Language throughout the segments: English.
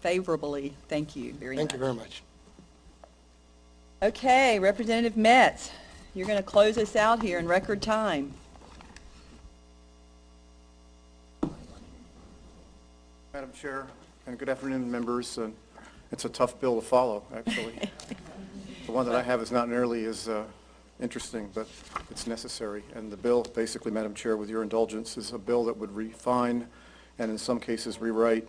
favorably. Thank you very much. Thank you very much. Okay, Representative Metz, you're going to close us out here in record time. Madam Chair, and good afternoon, members. It's a tough bill to follow, actually. The one that I have is not nearly as interesting, but it's necessary. And the bill, basically, Madam Chair, with your indulgence, is a bill that would refine and in some cases rewrite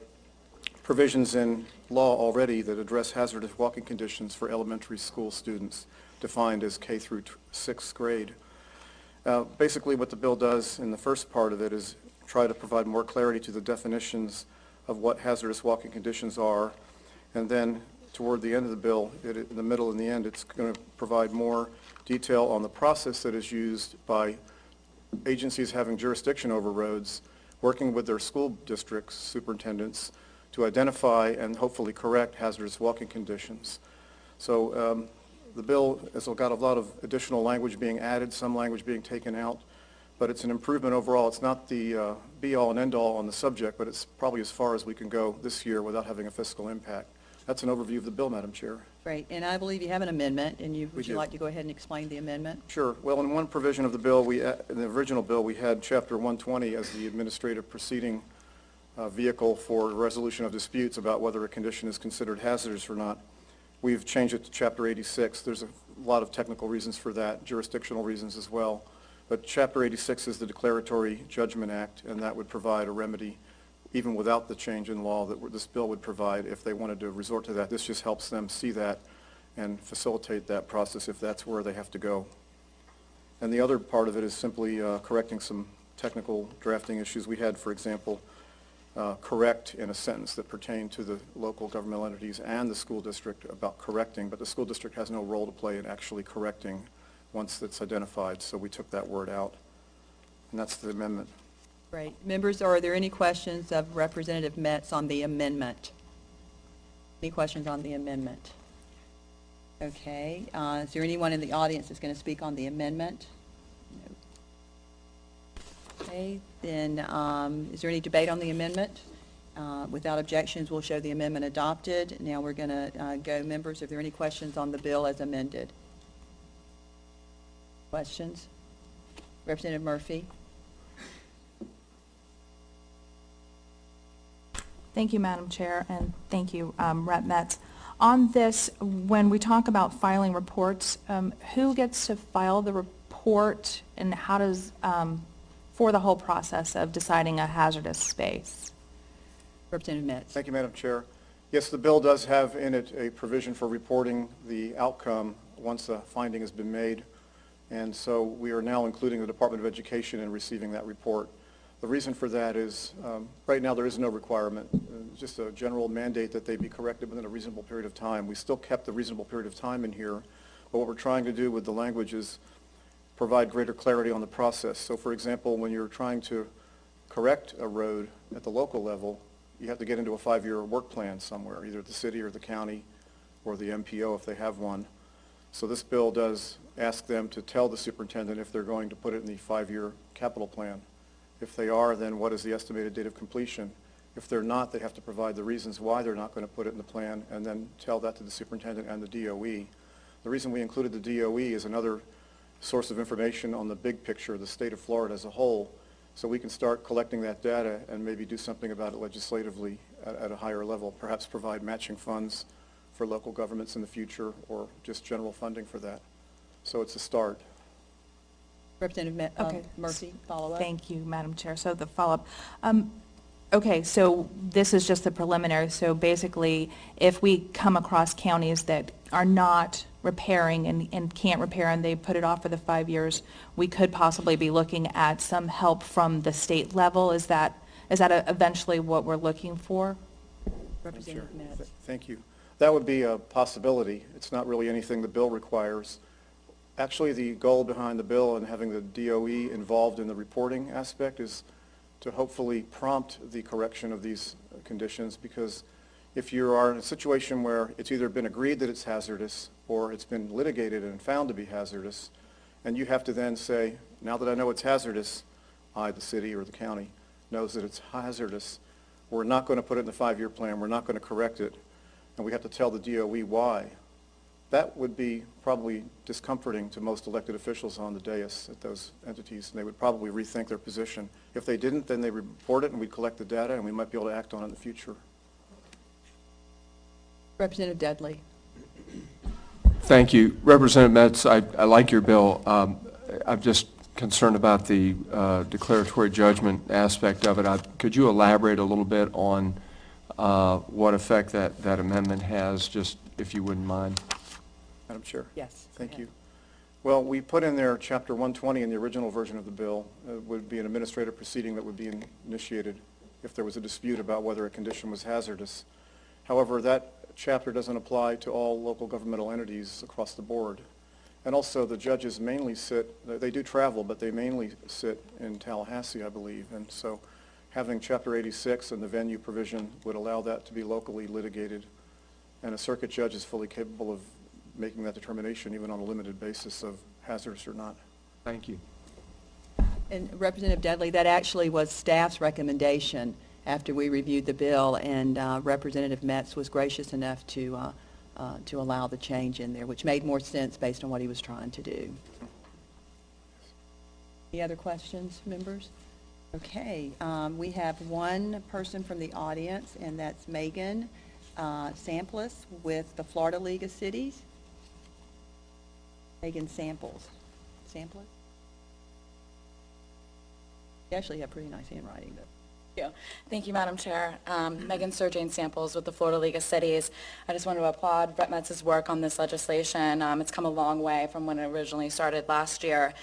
provisions in law already that address hazardous walking conditions for elementary school students, defined as K through 6th grade. Basically, what the bill does in the first part of it is try to provide more clarity to the definitions of what hazardous walking conditions are, and then toward the end of the bill, in the middle and the end, it's going to provide more detail on the process that is used by agencies having jurisdiction over roads, working with their school districts, superintendents, to identify and hopefully correct hazardous walking conditions. So the bill has got a lot of additional language being added, some language being taken out, but it's an improvement overall. It's not the be-all and end-all on the subject, but it's probably as far as we can go this year without having a fiscal impact. That's an overview of the bill, Madam Chair. Great, and I believe you have an amendment, and would you do. like to go ahead and explain the amendment? Sure. Well, in one provision of the bill, in the original bill, we had Chapter 120 as the administrative proceeding vehicle for resolution of disputes about whether a condition is considered hazardous or not. We've changed it to Chapter 86. There's a lot of technical reasons for that, jurisdictional reasons as well. But Chapter 86 is the Declaratory Judgment Act, and that would provide a remedy even without the change in law that this bill would provide if they wanted to resort to that. This just helps them see that and facilitate that process if that's where they have to go. And the other part of it is simply correcting some technical drafting issues we had, for example, correct in a sentence that pertained to the local governmental entities and the school district about correcting, but the school district has no role to play in actually correcting once that's identified, so we took that word out. And that's the amendment. Great. Members, are there any questions of Representative Metz on the amendment? Any questions on the amendment? Okay. Is there anyone in the audience that's going to speak on the amendment? No. Okay. Then is there any debate on the amendment? Without objections, we'll show the amendment adopted. Now we're going to go, members, are there any questions on the bill as amended? Questions? Representative Murphy? Thank you, Madam Chair, and thank you, Rep. Metz. On this, when we talk about filing reports, who gets to file the report, and how does, for the whole process of deciding a hazardous space? Representative Metz. Thank you, Madam Chair. Yes, the bill does have in it a provision for reporting the outcome once a finding has been made, and so we are now including the Department of Education in receiving that report. The reason for that is right now there is no requirement, just a general mandate that they be corrected within a reasonable period of time. We still kept the reasonable period of time in here, but what we're trying to do with the language is provide greater clarity on the process. So for example, when you're trying to correct a road at the local level, you have to get into a 5-year work plan somewhere, either the city or the county or the MPO if they have one. So this bill does ask them to tell the superintendent if they're going to put it in the 5-year capital plan. If they are, then what is the estimated date of completion? If they're not, they have to provide the reasons why they're not going to put it in the plan and then tell that to the superintendent and the DOE. The reason we included the DOE is another source of information on the big picture of the state of Florida as a whole, so we can start collecting that data and maybe do something about it legislatively at a higher level, perhaps provide matching funds for local governments in the future or just general funding for that. So it's a start. Representative Murphy, follow-up. Thank you, Madam Chair. So the follow-up. Okay, so this is just the preliminary. So basically, if we come across counties that are not repairing and can't repair and they put it off for the 5 years, we could possibly be looking at some help from the state level. Is that eventually what we're looking for? Representative Metz. Thank you. That would be a possibility. It's not really anything the bill requires. Actually, the goal behind the bill and having the DOE involved in the reporting aspect is to hopefully prompt the correction of these conditions, because if you are in a situation where it's either been agreed that it's hazardous or it's been litigated and found to be hazardous, and you have to then say, now that I know it's hazardous, I, the city or the county, knows that it's hazardous, we're not going to put it in the 5-year plan, we're not going to correct it, and we have to tell the DOE why, that would be probably discomforting to most elected officials on the dais at those entities, and they would probably rethink their position. If they didn't, then they report it, and we'd collect the data, and we might be able to act on it in the future. Representative Dudley. Thank you. Representative Metz, I like your bill. I'm just concerned about the declaratory judgment aspect of it. Could you elaborate a little bit on what effect that amendment has, just if you wouldn't mind? Madam Chair? Yes. Thank you. Well, we put in there Chapter 120 in the original version of the bill. Would be an administrative proceeding that would be initiated if there was a dispute about whether a condition was hazardous. However, that chapter doesn't apply to all local governmental entities across the board. And also, the judges mainly sit, they do travel, but they mainly sit in Tallahassee, I believe. And so having Chapter 86 and the venue provision would allow that to be locally litigated. And a circuit judge is fully capable of making that determination, even on a limited basis of hazardous or not. Thank you. And Representative Dudley, that actually was staff's recommendation after we reviewed the bill, and Representative Metz was gracious enough to allow the change in there, which made more sense based on what he was trying to do. Any other questions, members? Okay, we have one person from the audience, and that's Megan Samples with the Florida League of Cities. Megan Samples. Samples? You actually have pretty nice handwriting, though. Thank you, Madam Chair. Megan Surjane Samples with the Florida League of Cities. I just want to applaud Rep. Metz's work on this legislation. It's come a long way from when it originally started last year.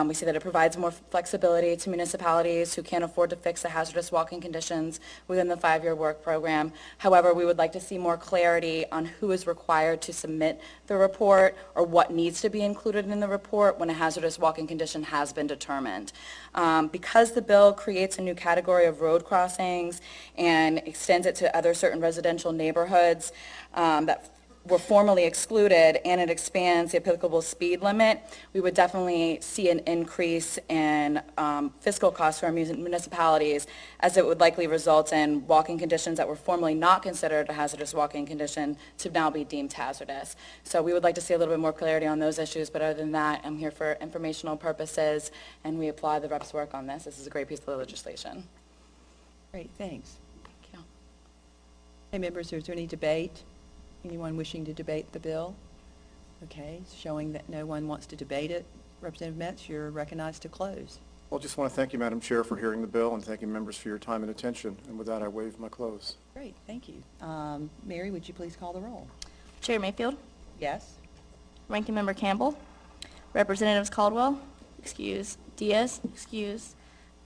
We see that it provides more flexibility to municipalities who can't afford to fix the hazardous walking conditions within the 5-year work program. However, we would like to see more clarity on who is required to submit the report or what needs to be included in the report when a hazardous walking condition has been determined. Because the bill creates a new category of road crossings and extends it to other certain residential neighborhoods that were formerly excluded, and it expands the applicable speed limit, we would definitely see an increase in fiscal costs for our municipalities, as it would likely result in walking conditions that were formerly not considered a hazardous walking condition to now be deemed hazardous. So we would like to see a little bit more clarity on those issues, but other than that, I'm here for informational purposes, and we applaud the rep's work on this. This is a great piece of legislation. Great, thanks. Thank you. Hey, members, is there any debate? Anyone wishing to debate the bill? Okay, showing that no one wants to debate it. Representative Metz, you're recognized to close. Well, just want to thank you, Madam Chair, for hearing the bill, and thanking members for your time and attention. And with that, I waive my close. Great, thank you. Mary, would you please call the roll? Chair Mayfield, Yes? Ranking Member Campbell, Representatives Caldwell, excuse, Diaz, excuse,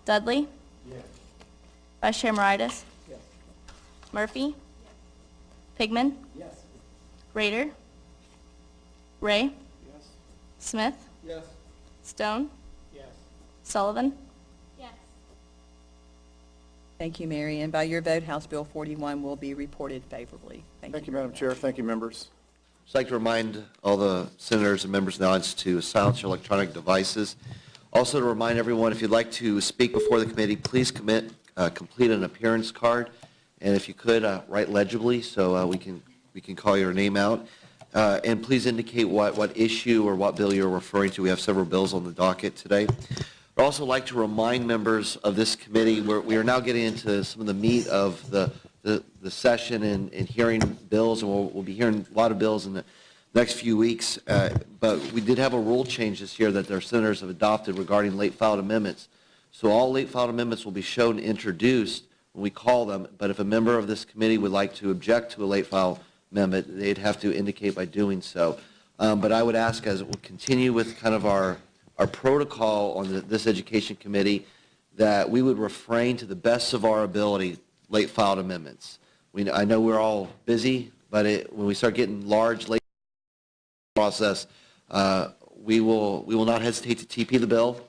Dudley, Yes. Vice Chair Moritas, Yes. Murphy, Pigman, Yes. Rader, Ray, Yes. Smith, Yes. Stone, Yes. Sullivan. Thank you, Mary. And by your vote, House Bill 41 will be reported favorably. Thank you, Madam Chair. Thank you, members. I'd like to remind all the senators and members of the audience to silence your electronic devices. Also to remind everyone, if you'd like to speak before the committee, please complete an appearance card. And if you could, write legibly so we can call your name out. And please indicate what issue or what bill you're referring to. We have several bills on the docket today. I'd also like to remind members of this committee, we are now getting into some of the meat of the session and hearing bills, and we'll be hearing a lot of bills in the next few weeks. But we did have a rule change this year that our senators have adopted regarding late filed amendments. So all late filed amendments will be shown introduced when we call them, but if a member of this committee would like to object to a late file amendment, they'd have to indicate by doing so. But I would ask, as it will continue with kind of our protocol on this education committee, that we would refrain to the best of our ability late filed amendments. I know we're all busy, but when we start getting large late process, we will not hesitate to TP the bill,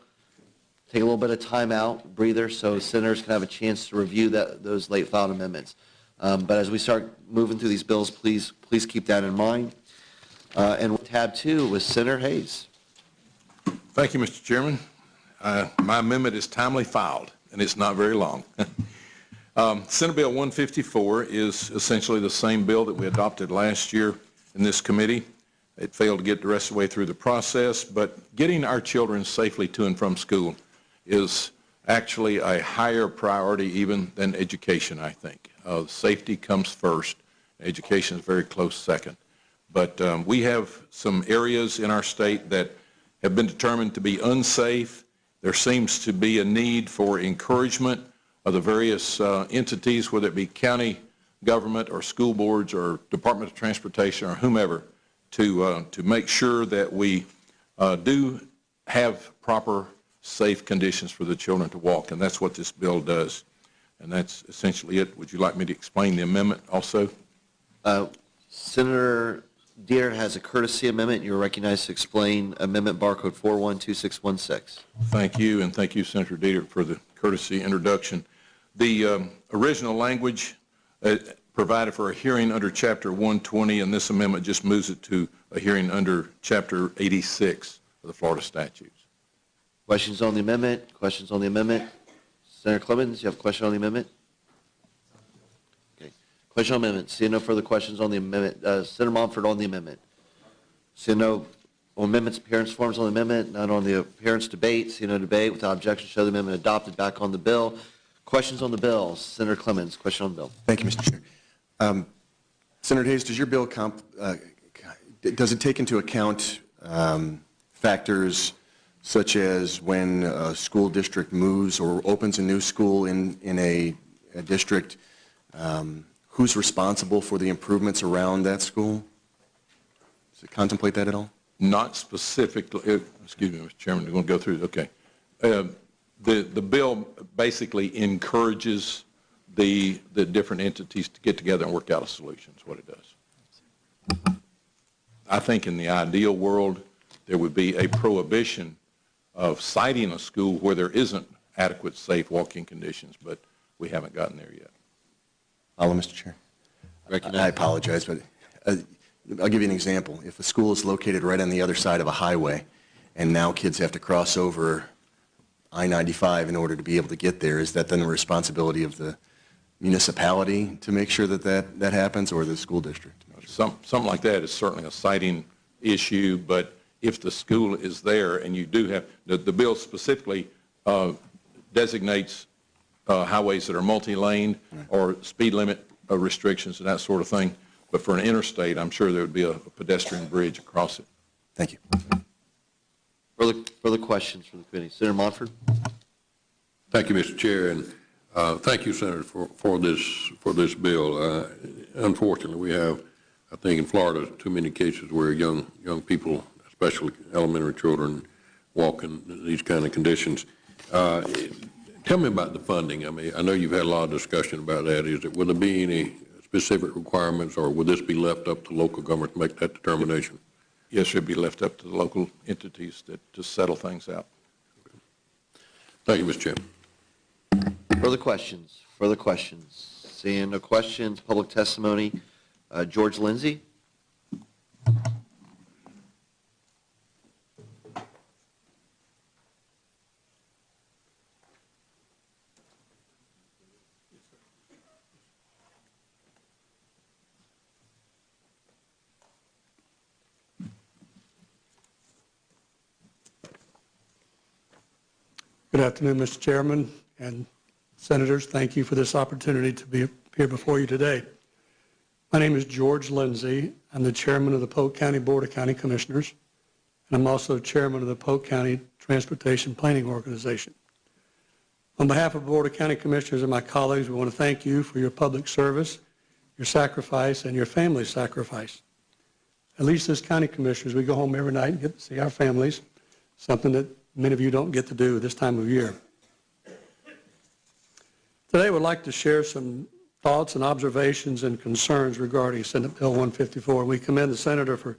take a little bit of time out, breather, so senators can have a chance to review those late filed amendments. But as we start moving through these bills, please keep that in mind. And tab 2 was Senator Hayes. Thank you, Mr. Chairman. My amendment is timely filed, and it's not very long. Senate Bill 154 is essentially the same bill that we adopted last year in this committee. It failed to get the rest of the way through the process, but getting our children safely to and from school is actually a higher priority even than education, I think. Safety comes first. Education is very close second. But we have some areas in our state that have been determined to be unsafe. There seems to be a need for encouragement of the various entities, whether it be county government or school boards or Department of Transportation or whomever, to make sure that we do have proper safe conditions for the children to walk, and that's what this bill does. And that's essentially it. Would you like me to explain the amendment also? Senator Deere has a courtesy amendment. You're recognized to explain Amendment Barcode 412616. Thank you, and thank you, Senator Dieter, for the courtesy introduction. The original language provided for a hearing under Chapter 120, and this amendment just moves it to a hearing under Chapter 86 of the Florida statutes. Questions on the amendment? Questions on the amendment? Senator Clemens, you have a question on the amendment? Okay. Question on the amendment. Seeing no further questions on the amendment. Senator Montford on the amendment. Seeing no amendments, appearance forms on the amendment, none on the appearance debate. Seeing no debate, without objection, show the amendment adopted. Back on the bill. Questions on the bill. Senator Clemens, question on the bill. Thank you, Mr. Chair. Senator Hayes, does your bill does it take into account factors such as when a school district moves or opens a new school in a district, who's responsible for the improvements around that school? Does it contemplate that at all? Not specifically, excuse me, Mr. Chairman, we're going to go through, okay. The bill basically encourages the different entities to get together and work out a solution, is what it does. I think in the ideal world, there would be a prohibition of citing a school where there isn't adequate safe walking conditions, but we haven't gotten there yet. Follow, Mr. Chair. I apologize, but I'll give you an example. If a school is located right on the other side of a highway, and now kids have to cross over I-95 in order to be able to get there, is that then the responsibility of the municipality to make sure that that happens, or the school district? Something like that is certainly a citing issue, but if the school is there and you do have, the bill specifically designates highways that are multi-lane or speed limit restrictions and that sort of thing, but for an interstate, I'm sure there would be a pedestrian bridge across it. Thank you. Further questions from the committee. Senator Montford. Thank you, Mr. Chair, and thank you, Senator, for this bill. Unfortunately, we have, I think, in Florida, too many cases where young people, especially elementary children, walk in these kind of conditions. Tell me about the funding. I mean, I know you've had a lot of discussion about that. Will there be any specific requirements, or would this be left up to local government to make that determination? Yes, it would be left up to the local entities to settle things out. Okay. Thank you, Mr. Chairman. Further questions? Further questions? Seeing no questions, public testimony. George Lindsay. Good afternoon, Mr. Chairman and Senators. Thank you for this opportunity to be here before you today. My name is George Lindsay. I'm the chairman of the Polk County Board of County Commissioners, and I'm also chairman of the Polk County Transportation Planning Organization. On behalf of the Board of County Commissioners and my colleagues, we want to thank you for your public service, your sacrifice, and your family's sacrifice. At least as county commissioners, we go home every night and get to see our families, something that many of you don't get to do this time of year. Today, I would like to share some thoughts and observations and concerns regarding Senate Bill 154. We commend the Senator for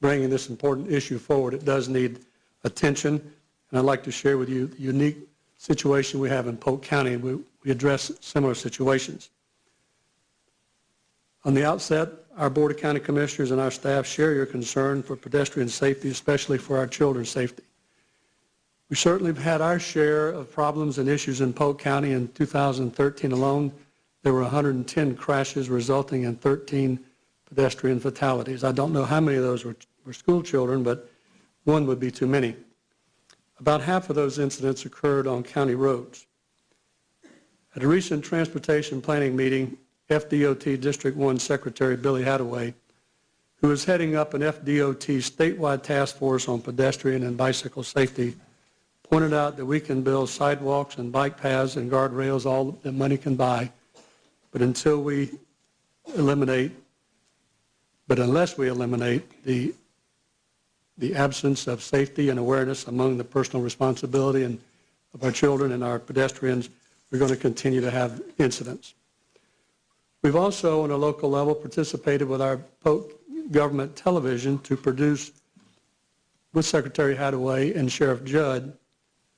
bringing this important issue forward. It does need attention, and I'd like to share with you the unique situation we have in Polk County, and we address similar situations. On the outset, our Board of County Commissioners and our staff share your concern for pedestrian safety, especially for our children's safety. We certainly have had our share of problems and issues in Polk County. In 2013 alone, there were 110 crashes resulting in 13 pedestrian fatalities. I don't know how many of those were school children, but one would be too many. About half of those incidents occurred on county roads. At a recent transportation planning meeting, FDOT District 1 Secretary Billy Hadaway, who is heading up an FDOT statewide task force on pedestrian and bicycle safety, pointed out that we can build sidewalks and bike paths and guardrails all that money can buy, but unless we eliminate the absence of safety and awareness among the personal responsibility and of our children and our pedestrians, we're going to continue to have incidents. We've also, on a local level, participated with our Polk government television to produce, with Secretary Hadaway and Sheriff Judd,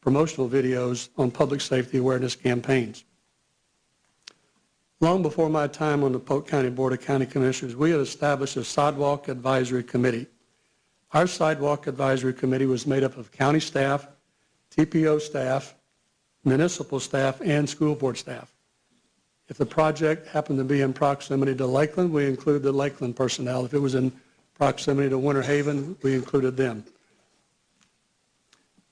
promotional videos on public safety awareness campaigns. Long before my time on the Polk County Board of County Commissioners, we had established a Sidewalk Advisory Committee. Our Sidewalk Advisory Committee was made up of county staff, TPO staff, municipal staff, and school board staff. If the project happened to be in proximity to Lakeland, we included the Lakeland personnel. If it was in proximity to Winter Haven, we included them.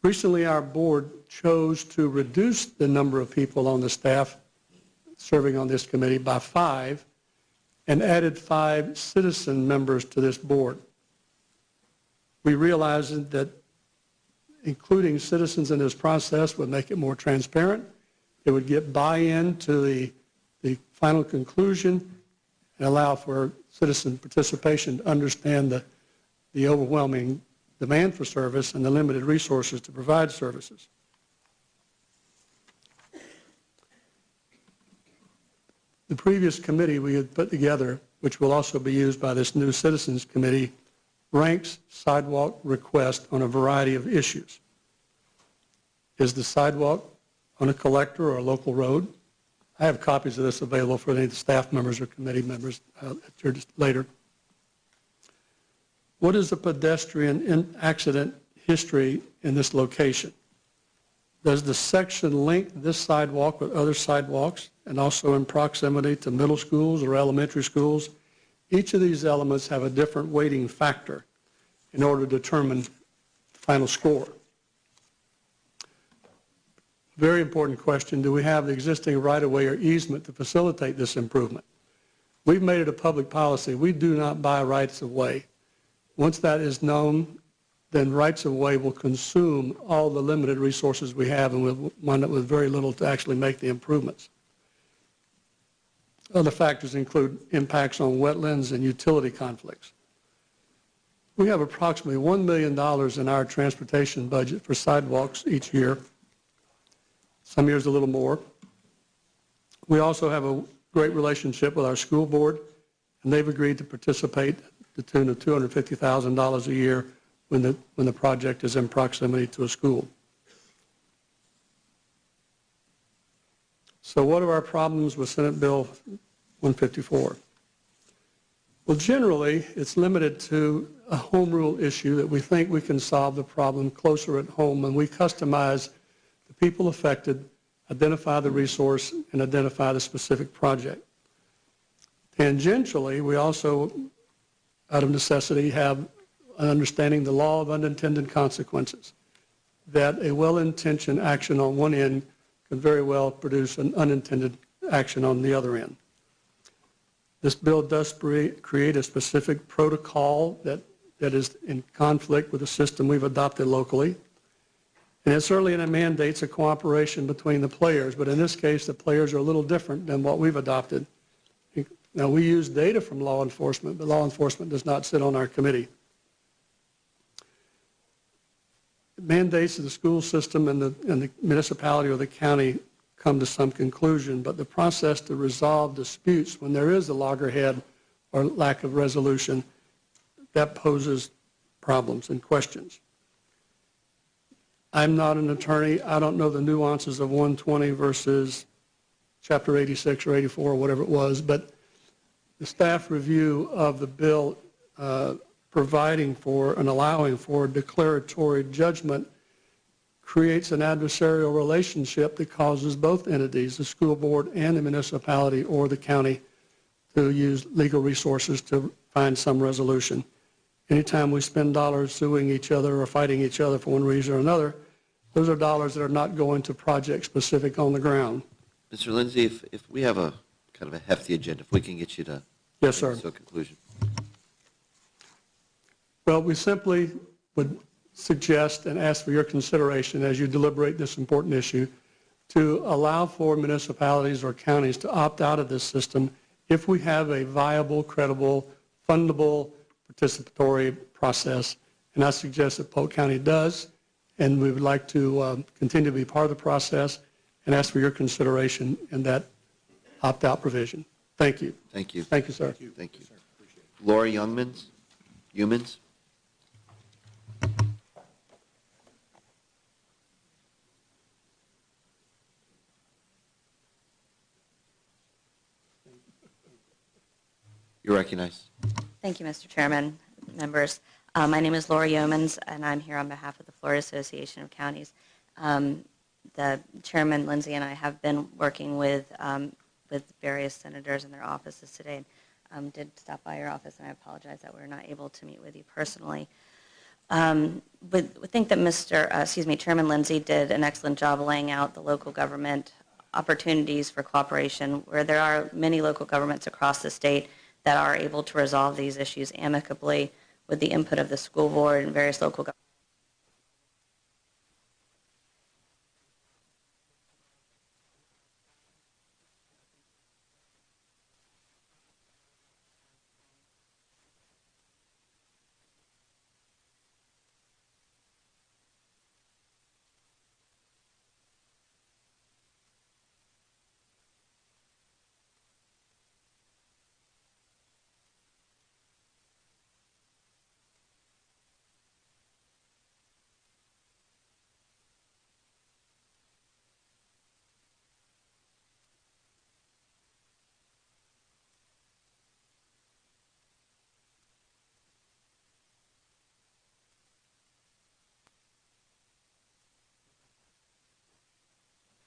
Recently, our board chose to reduce the number of people on the staff serving on this committee by 5 and added 5 citizen members to this board. We realized that including citizens in this process would make it more transparent. It would get buy-in to the final conclusion and allow for citizen participation to understand the overwhelming demand for service and the limited resources to provide services. The previous committee we had put together, which will also be used by this new Citizens Committee, ranks sidewalk requests on a variety of issues. Is the sidewalk on a collector or a local road? I have copies of this available for any of the staff members or committee members later. What is the pedestrian accident history in this location? Does the section link this sidewalk with other sidewalks and also in proximity to middle schools or elementary schools? Each of these elements have a different weighting factor in order to determine the final score. Very important question, do we have the existing right-of-way or easement to facilitate this improvement? We've made it a public policy. We do not buy rights-of-way. Once that is known, then rights-of-way will consume all the limited resources we have and we'll wind up with very little to actually make the improvements. Other factors include impacts on wetlands and utility conflicts. We have approximately $1 million in our transportation budget for sidewalks each year. Some years a little more. We also have a great relationship with our school board, and they've agreed to participate to the tune of $250,000 a year when the project is in proximity to a school. So what are our problems with Senate Bill 154? Well, generally, it's limited to a home rule issue that we think we can solve the problem closer at home, and we customize the people affected, identify the resource, and identify the specific project. Tangentially, we also, out of necessity, have an understanding the law of unintended consequences, that a well-intentioned action on one end can very well produce an unintended action on the other end. This bill does create a specific protocol that is in conflict with the system we've adopted locally. And it certainly mandates a cooperation between the players, but in this case, the players are a little different than what we've adopted. Now, we use data from law enforcement, but law enforcement does not sit on our committee. Mandates of the school system and the municipality or the county come to some conclusion, but the process to resolve disputes when there is a loggerhead or lack of resolution, that poses problems and questions. I'm not an attorney. I don't know the nuances of 120 versus Chapter 86 or 84 or whatever it was, but the staff review of the bill providing for and allowing for declaratory judgment creates an adversarial relationship that causes both entities, the school board and the municipality or the county, to use legal resources to find some resolution. Anytime we spend dollars suing each other or fighting each other for one reason or another, those are dollars that are not going to project specific on the ground. Mr. Lindsay, if we have a kind of a hefty agenda, if we can get you to Yes, bring sir. this to a conclusion. Well, we simply would suggest and ask for your consideration as you deliberate this important issue to allow for municipalities or counties to opt out of this system if we have a viable, credible, fundable, participatory process. And I suggest that Polk County does, and we would like to continue to be part of the process and ask for your consideration in that opt-out provision. Thank you. Thank you. Thank you, sir. Thank you. Laura Youngmans? Humans? You're recognized. Thank you, Mr. Chairman, members. My name is Laura Yeomans, and I'm here on behalf of the Florida Association of Counties. The Chairman, Lindsay, and I have been working with various senators in their offices today. Did stop by your office, and I apologize that we're not able to meet with you personally. But I think that Chairman Lindsay did an excellent job laying out the local government opportunities for cooperation, where there are many local governments across the state that are able to resolve these issues amicably with the input of the school board and various local governments.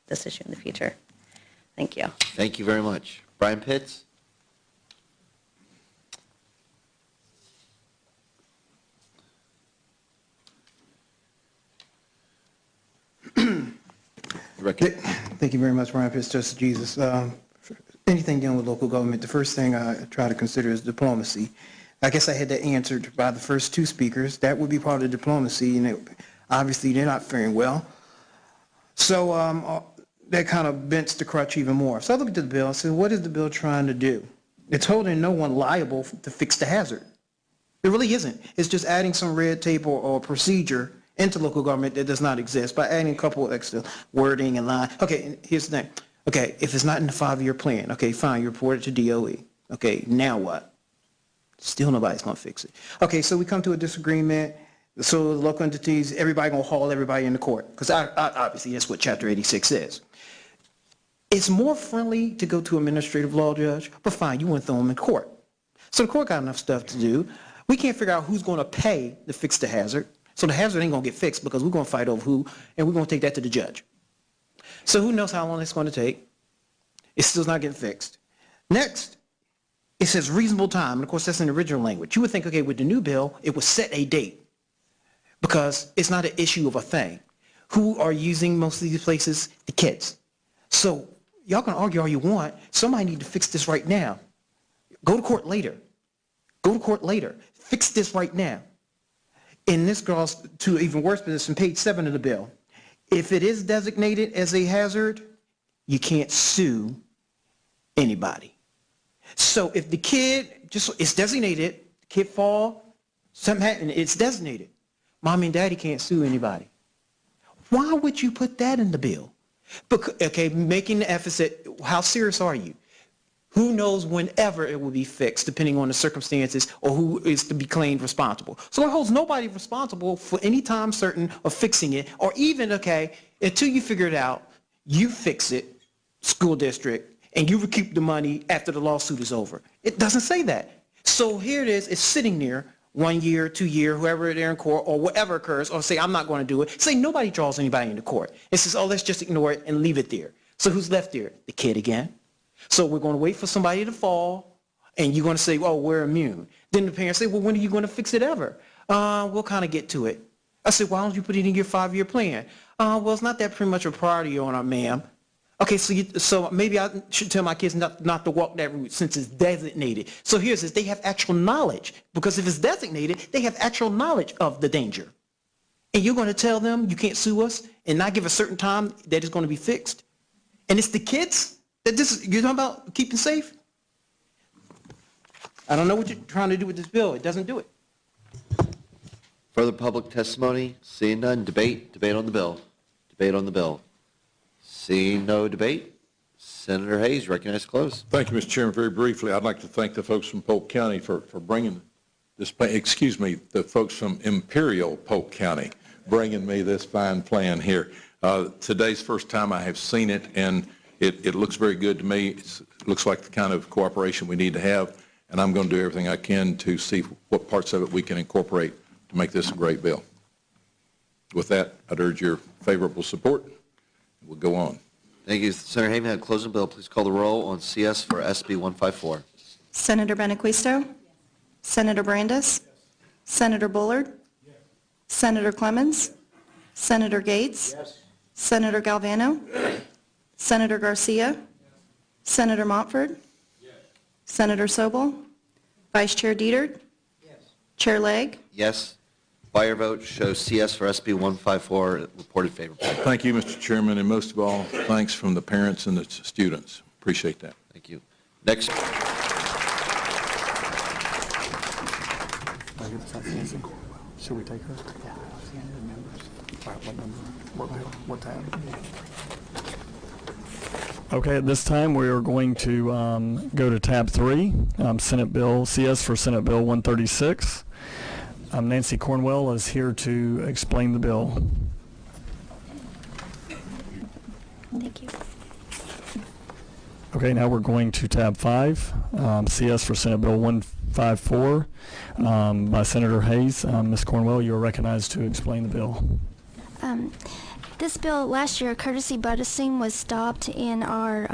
This issue in the future. Thank you. Thank you very much. Brian Pitts? Thank you very much, Brian Pitts, Justice Jesus. Anything dealing with local government, the first thing I try to consider is diplomacy. I guess I had that answered by the first two speakers. That would be part of diplomacy, and obviously they're not faring well. So that kind of bents the crutch even more. So I looked at the bill and said, what is the bill trying to do? It's holding no one liable to fix the hazard. It really isn't. It's just adding some red tape or procedure into local government that does not exist by adding a couple of extra wording and line. Okay, here's the thing. Okay, if it's not in the 5-year plan, okay, fine, you report it to DOE. Okay, now what? Still nobody's going to fix it. Okay, so we come to a disagreement. So the local entities, everybody going to haul everybody into court. Because obviously that's what Chapter 86 is. It's more friendly to go to administrative law judge, but fine, you want to throw them in court. So the court got enough stuff to do. We can't figure out who's going to pay to fix the hazard. So the hazard ain't going to get fixed because we're going to fight over who, and we're going to take that to the judge. So who knows how long it's going to take? It's still not getting fixed. Next, it says reasonable time. And of course, that's in the original language. You would think, okay, with the new bill, it would set a date because it's not an issue of a thing. Who are using most of these places? The kids. So y'all can argue all you want. Somebody need to fix this right now. Go to court later. Go to court later. Fix this right now. And this goes to even worse position, page 7 of the bill. If it is designated as a hazard, you can't sue anybody. So if the kid, it's designated, the kid fall, something happened, it's designated. Mommy and daddy can't sue anybody. Why would you put that in the bill? Because, okay, making the emphasis, how serious are you? Who knows whenever it will be fixed, depending on the circumstances or who is to be claimed responsible. So it holds nobody responsible for any time certain of fixing it, or even, okay, until you figure it out, you fix it, school district, and you recoup the money after the lawsuit is over. It doesn't say that. So here it is, it's sitting there 1 year, 2 year, whoever they're in court, or whatever occurs, or say, I'm not going to do it. Say nobody draws anybody into court. It says, oh, let's just ignore it and leave it there. So who's left there? The kid again. So we're going to wait for somebody to fall, and you're going to say, oh, we're immune. Then the parents say, well, when are you going to fix it ever? We'll kind of get to it. I said, why don't you put it in your 5-year plan? Well, it's not that pretty much a priority on our ma'am. Okay, so maybe I should tell my kids not to walk that route since it's designated. So here's this, they have actual knowledge, because if it's designated, they have actual knowledge of the danger. And you're going to tell them you can't sue us and not give a certain time that it's going to be fixed? And it's the kids that you're talking about keeping safe? I don't know what you're trying to do with this bill. It doesn't do it. Further public testimony? Seeing none, debate on the bill. Debate on the bill. Seeing no debate, Senator Hayes, recognized to close. Thank you, Mr. Chairman. Very briefly, I'd like to thank the folks from Polk County for bringing this, the folks from Imperial Polk County bringing me this fine plan here. Today's first time I have seen it, and it looks very good to me. It looks like the kind of cooperation we need to have, and I'm going to do everything I can to see what parts of it we can incorporate to make this a great bill. With that, I'd urge your favorable support. We'll go on. Thank you. Senator Hayman, had closing bill. Please call the roll on CS for SB 154. Senator Benaquisto? Senator Brandes? Senator Bullard? Senator Clemens? Senator Gates? Senator Galvano? Senator Garcia? Senator Montford? Senator Sobel? Vice Chair Dietert? Chair Legg? Yes. By your vote, show CS for SB 154 reported favorable. Thank you, Mr. Chairman, and most of all, thanks from the parents and the students. Appreciate that. Thank you. Next. Should we take her? Yeah. What time? Okay, at this time, we are going to go to tab 3, Senate Bill, CS for Senate Bill 136. Nancy Cornwell is here to explain the bill. Thank you. Okay, now we're going to tab 5, CS for Senate Bill 154 by Senator Hayes. Ms. Cornwell, you are recognized to explain the bill. This bill, last year, courtesy busing was stopped in our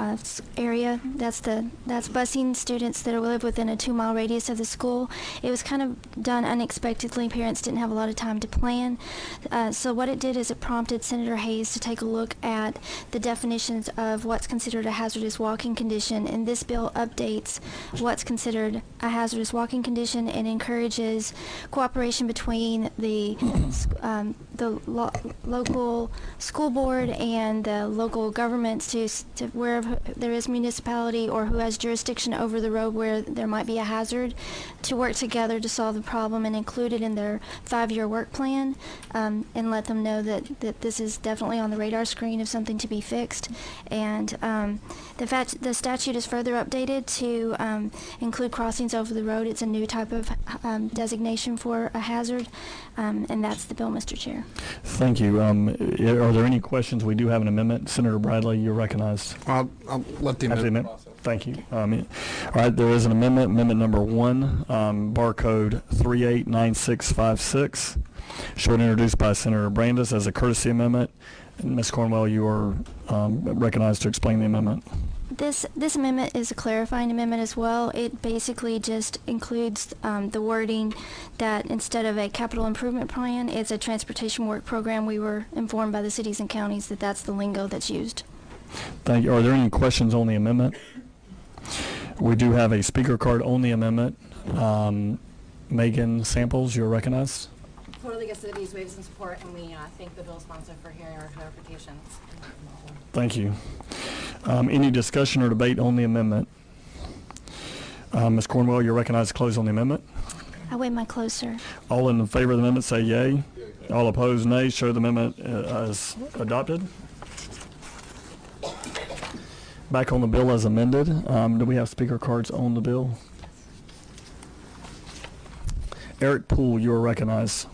area. That's busing students that live within a 2-mile radius of the school. It was kind of done unexpectedly. Parents didn't have a lot of time to plan. So what it did is it prompted Senator Hayes to take a look at the definitions of what's considered a hazardous walking condition. And this bill updates what's considered a hazardous walking condition and encourages cooperation between the local school board and the local governments to wherever there is municipality or who has jurisdiction over the road where there might be a hazard, to work together to solve the problem and include it in their 5-year work plan, and let them know that this is definitely on the radar screen of something to be fixed. And the statute is further updated to include crossings over the road. It's a new type of designation for a hazard, and that's the bill, Mr. Chair. Thank you. Are there any questions? We do have an amendment. Senator Bradley, you're recognized. I'll let the amendment. Thank you. All right, there is an amendment, amendment number 1, barcode 389656, short introduced by Senator Brandes as a courtesy amendment. And Ms. Cornwell, you are recognized to explain the amendment. This amendment is a clarifying amendment as well. It basically just includes the wording that instead of a capital improvement plan, it's a transportation work program. We were informed by the cities and counties that that's the lingo that's used. Thank you. Are there any questions on the amendment? We do have a speaker card on the amendment. Megan Samples, you're recognized. Florida League of Cities waves in support, and we thank the bill sponsor for hearing our clarifications. Thank you. Any discussion or debate on the amendment? Ms. Cornwell, you're recognized to close on the amendment. I waive my close, sir. All in favor of the amendment say yay. All opposed, nay. Show the amendment as adopted. Back on the bill as amended. Do we have speaker cards on the bill? Eric Poole, you are recognized.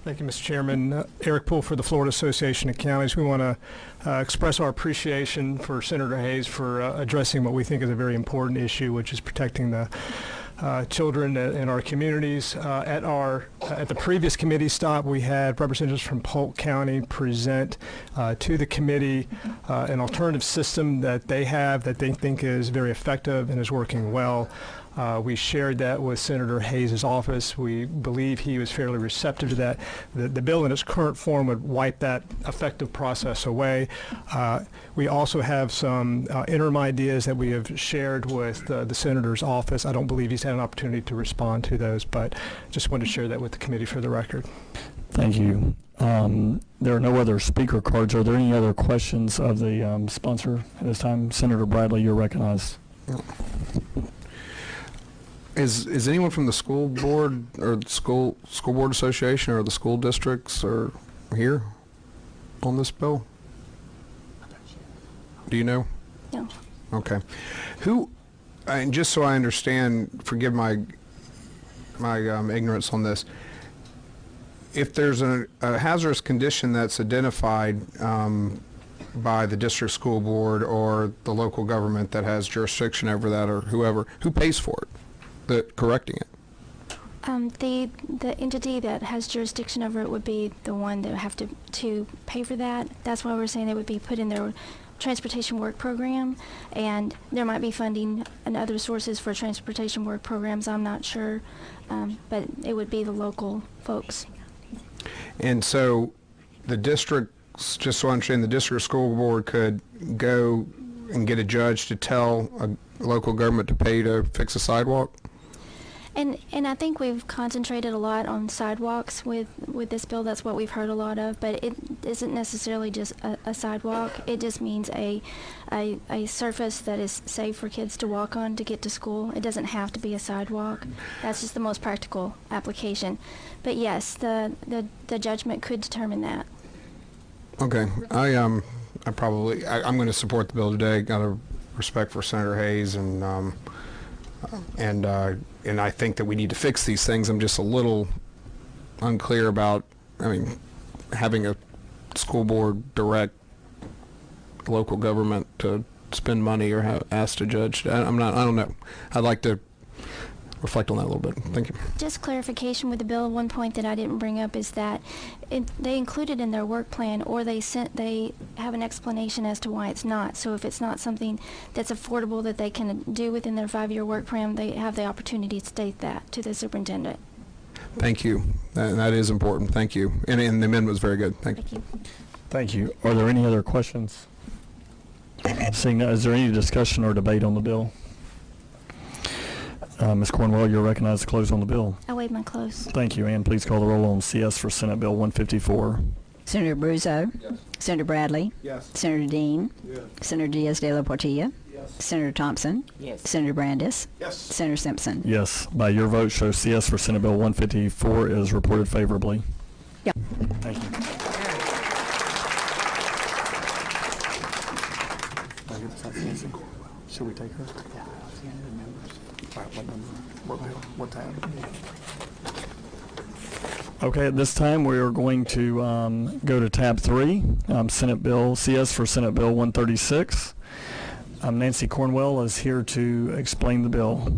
Thank Thank you, Mr. Chairman. Eric Poole for the Florida Association of Counties. We want to express our appreciation for Senator Hayes for addressing what we think is a very important issue, which is protecting the children in our communities. At the previous committee stop, we had representatives from Polk County present to the committee an alternative system that they have that they think is very effective and is working well. We shared that with Senator Hayes' office. We believe he was fairly receptive to that. The bill in its current form would wipe that effective process away. We also have some interim ideas that we have shared with the Senator's office. I don't believe he's had an opportunity to respond to those, but just wanted to share that with the committee for the record. Thank you. There are no other speaker cards. Are there any other questions of the sponsor at this time? Senator Bradley, you're recognized. Is anyone from the school board or the school board association or the school districts or here on this bill? Do you know? No. Okay. Who, and just so I understand, forgive my ignorance on this, if there's a hazardous condition that's identified by the district school board or the local government that has jurisdiction over that or whoever, who pays for it? Correcting it? The entity that has jurisdiction over it would be the one that would have to pay for that. That's why we're saying it would be put in their transportation work program, and there might be funding and other sources for transportation work programs. I'm not sure, but it would be the local folks. And so the districts, just so I understand, the district school board could go and get a judge to tell a local government to pay to fix a sidewalk? And I think we've concentrated a lot on sidewalks with this bill. That's what we've heard a lot of, but it isn't necessarily just a sidewalk. It just means a surface that is safe for kids to walk on to get to school. It doesn't have to be a sidewalk. That's just the most practical application. But yes, the judgment could determine that. Okay. I'm going to support the bill today. Got a respect for Senator Hayes, and I think that we need to fix these things. I'm just a little unclear about, having a school board direct local government to spend money or ask a judge. I don't know. I'd like to reflect on that a little bit. Thank you. Just clarification with the bill, one point that I didn't bring up is that they included in their work plan, or they have an explanation as to why it's not. So if it's not something that's affordable that they can do within their 5-year work plan, they have the opportunity to state that to the superintendent. Thank you. That is important. Thank you. And the amendment was very good. Thank you. Thank you. Are there any other questions? Seeing none, is there any discussion or debate on the bill? Ms. Cornwell, you're recognized to close on the bill. I waive my close. Thank you, and please call the roll on CS for Senate Bill 154. Senator Bruzzo? Yes. Senator Bradley? Yes. Senator Dean? Yes. Senator Diaz de la Portilla? Yes. Senator Thompson? Yes. Senator Brandis? Yes. Senator Simpson? Yes. By your vote, show CS for Senate Bill 154 is reported favorably. Yep. Thank you. Should we take her? Yeah. What time? Okay, at this time, we are going to go to tab 3, Senate Bill, CS for Senate Bill 136. Nancy Cornwell is here to explain the bill.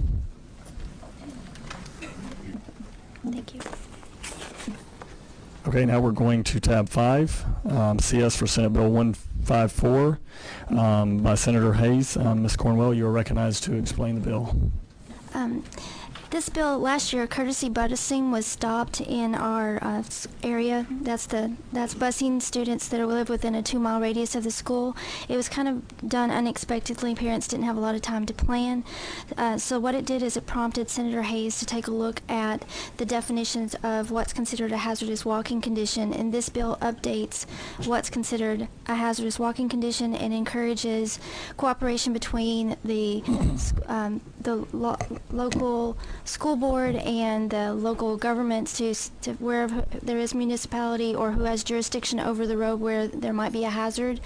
Thank you. Okay, now we're going to tab 5, CS for Senate Bill 154 by Senator Hayes. Ms. Cornwell, you are recognized to explain the bill. This bill, last year, courtesy busing was stopped in our area. That's busing students that live within a 2-mile radius of the school. It was kind of done unexpectedly. Parents didn't have a lot of time to plan. So what it did is it prompted Senator Hayes to take a look at the definitions of what's considered a hazardous walking condition, and this bill updates what's considered a hazardous walking condition and encourages cooperation between the local school board and the local governments to wherever there is municipality or who has jurisdiction over the road where there might be a hazard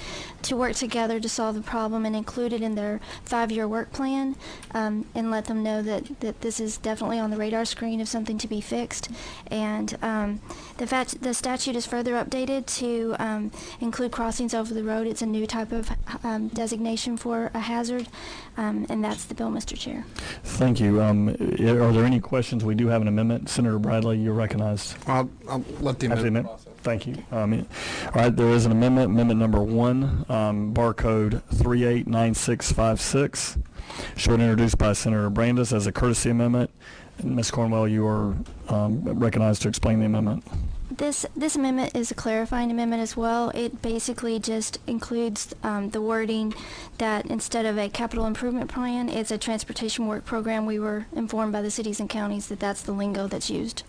to work together to solve the problem and include it in their 5-year work plan, and let them know that this is definitely on the radar screen of something to be fixed. And the statute is further updated to include crossings over the road. It's a new type of designation for a hazard, and that's the bill, Mr. Chair. Thank you. Are there any questions? We do have an amendment. Senator Bradley, you're recognized. I'll let the amendment process. Thank you. All right, there is an amendment, amendment number 1, barcode 389656, short introduced by Senator Brandes as a courtesy amendment. And Ms. Cornwell, you are recognized to explain the amendment. This amendment is a clarifying amendment as well. It basically just includes the wording that instead of a capital improvement plan, it's a transportation work program. We were informed by the cities and counties that that's the lingo that's used.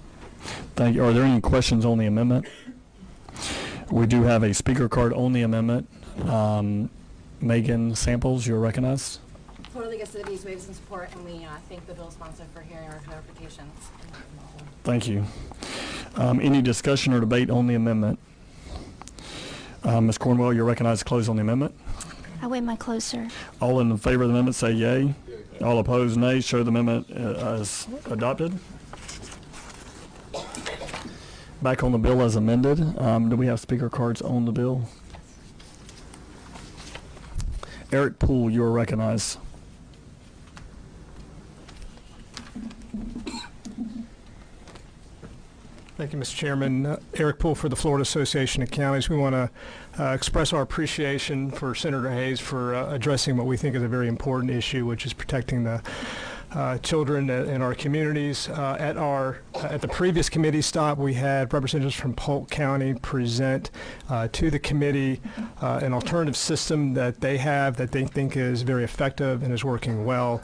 Thank you. Are there any questions on the amendment? We do have a speaker card on the amendment. Megan Samples, you're recognized. Florida League of Cities waves in support, and we thank the bill sponsor for hearing our clarifications. Thank you. Any discussion or debate on the amendment? Ms. Cornwell, you're recognized to close on the amendment. I waive my close, sir. All in favor of the amendment say yay. All opposed, nay. Show the amendment as adopted. Back on the bill as amended. Do we have speaker cards on the bill? Eric Poole, you are recognized. Thank you, Mr. Chairman. Eric Poole for the Florida Association of Counties. We want to express our appreciation for Senator Hayes for addressing what we think is a very important issue, which is protecting the children in our communities. At the previous committee stop, we had representatives from Polk County present to the committee an alternative system that they have that they think is very effective and is working well.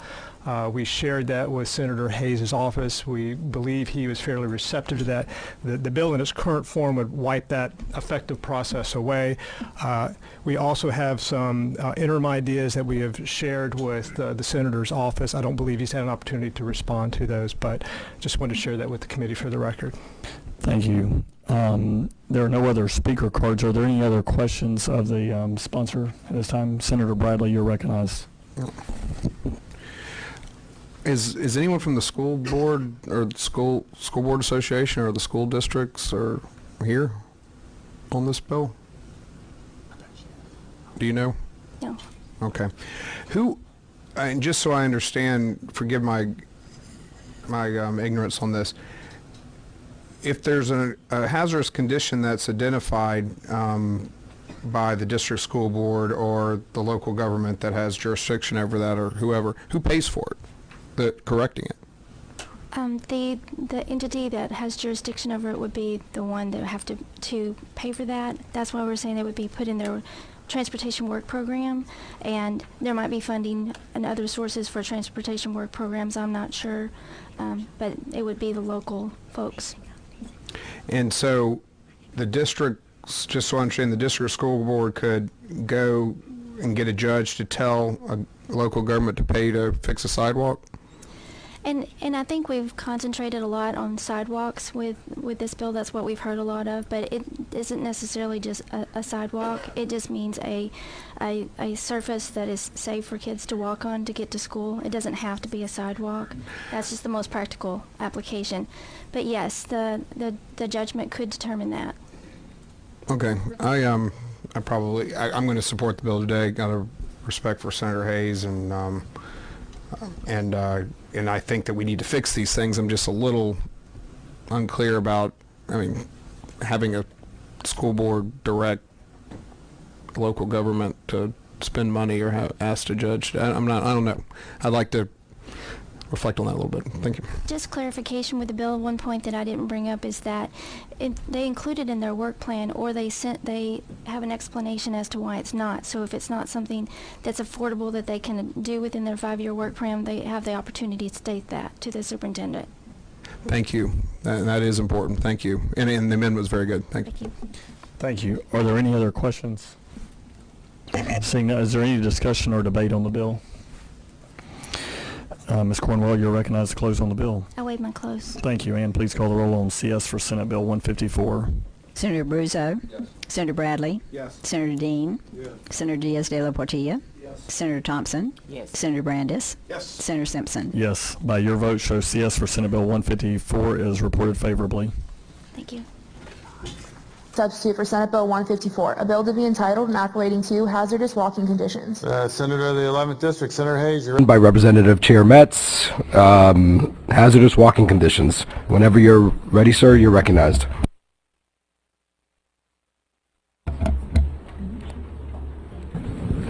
We shared that with Senator Hayes' office. We believe he was fairly receptive to that. The bill in its current form would wipe that effective process away. We also have some interim ideas that we have shared with the Senator's office. I don't believe he's had an opportunity to respond to those, but just wanted to share that with the committee for the record. Thank you. There are no other speaker cards. Are there any other questions of the sponsor at this time? Senator Bradley, you're recognized. Is anyone from the school board or the school board association or the school districts or here on this bill? Do you know? No. Okay. Who, and just so I understand, forgive my ignorance on this, if there's a hazardous condition that's identified by the district school board or the local government that has jurisdiction over that or whoever, who pays for it? Correcting it? The entity that has jurisdiction over it would be the one that would have to pay for that. That's why we're saying it would be put in their transportation work program, and there might be funding and other sources for transportation work programs. I'm not sure, but it would be the local folks. And so the districts, just so I understand, the district school board could go and get a judge to tell a local government to pay to fix a sidewalk? And I think we've concentrated a lot on sidewalks with this bill. That's what we've heard a lot of, but it isn't necessarily just a sidewalk. It just means a surface that is safe for kids to walk on to get to school. It doesn't have to be a sidewalk. That's just the most practical application. But yes, the judgment could determine that. Okay. I'm going to support the bill today. Got a respect for Senator Hayes, and I think that we need to fix these things. I'm just a little unclear about, having a school board direct local government to spend money or ask a judge. I don't know. I'd like to reflect on that a little bit. Thank you. Just clarification with the bill, one point that I didn't bring up is that they included in their work plan, or they have an explanation as to why it's not. So if it's not something that's affordable that they can do within their 5-year work plan, they have the opportunity to state that to the superintendent. Thank you. That is important. Thank you. And the amendment was very good. Thank you. Thank you. Are there any other questions? Seeing none, is there any discussion or debate on the bill? Ms. Cornwell, you're recognized to close on the bill. I waive my close. Thank you, and please call the roll on CS for Senate Bill 154. Senator Bruzzo. Yes. Senator Bradley. Yes. Senator Dean. Yes. Senator Diaz de la Portilla. Yes. Senator Thompson. Yes. Senator Brandis. Yes. Senator Simpson. Yes, by your vote, show CS for Senate Bill 154 is reported favorably. Thank you. Substitute for Senate Bill 154, a bill to be entitled and act relating to hazardous walking conditions. Senator of the 11th District, Senator Hayes, you're By Representative Chair Metz, hazardous walking conditions. Whenever you're ready, sir, you're recognized.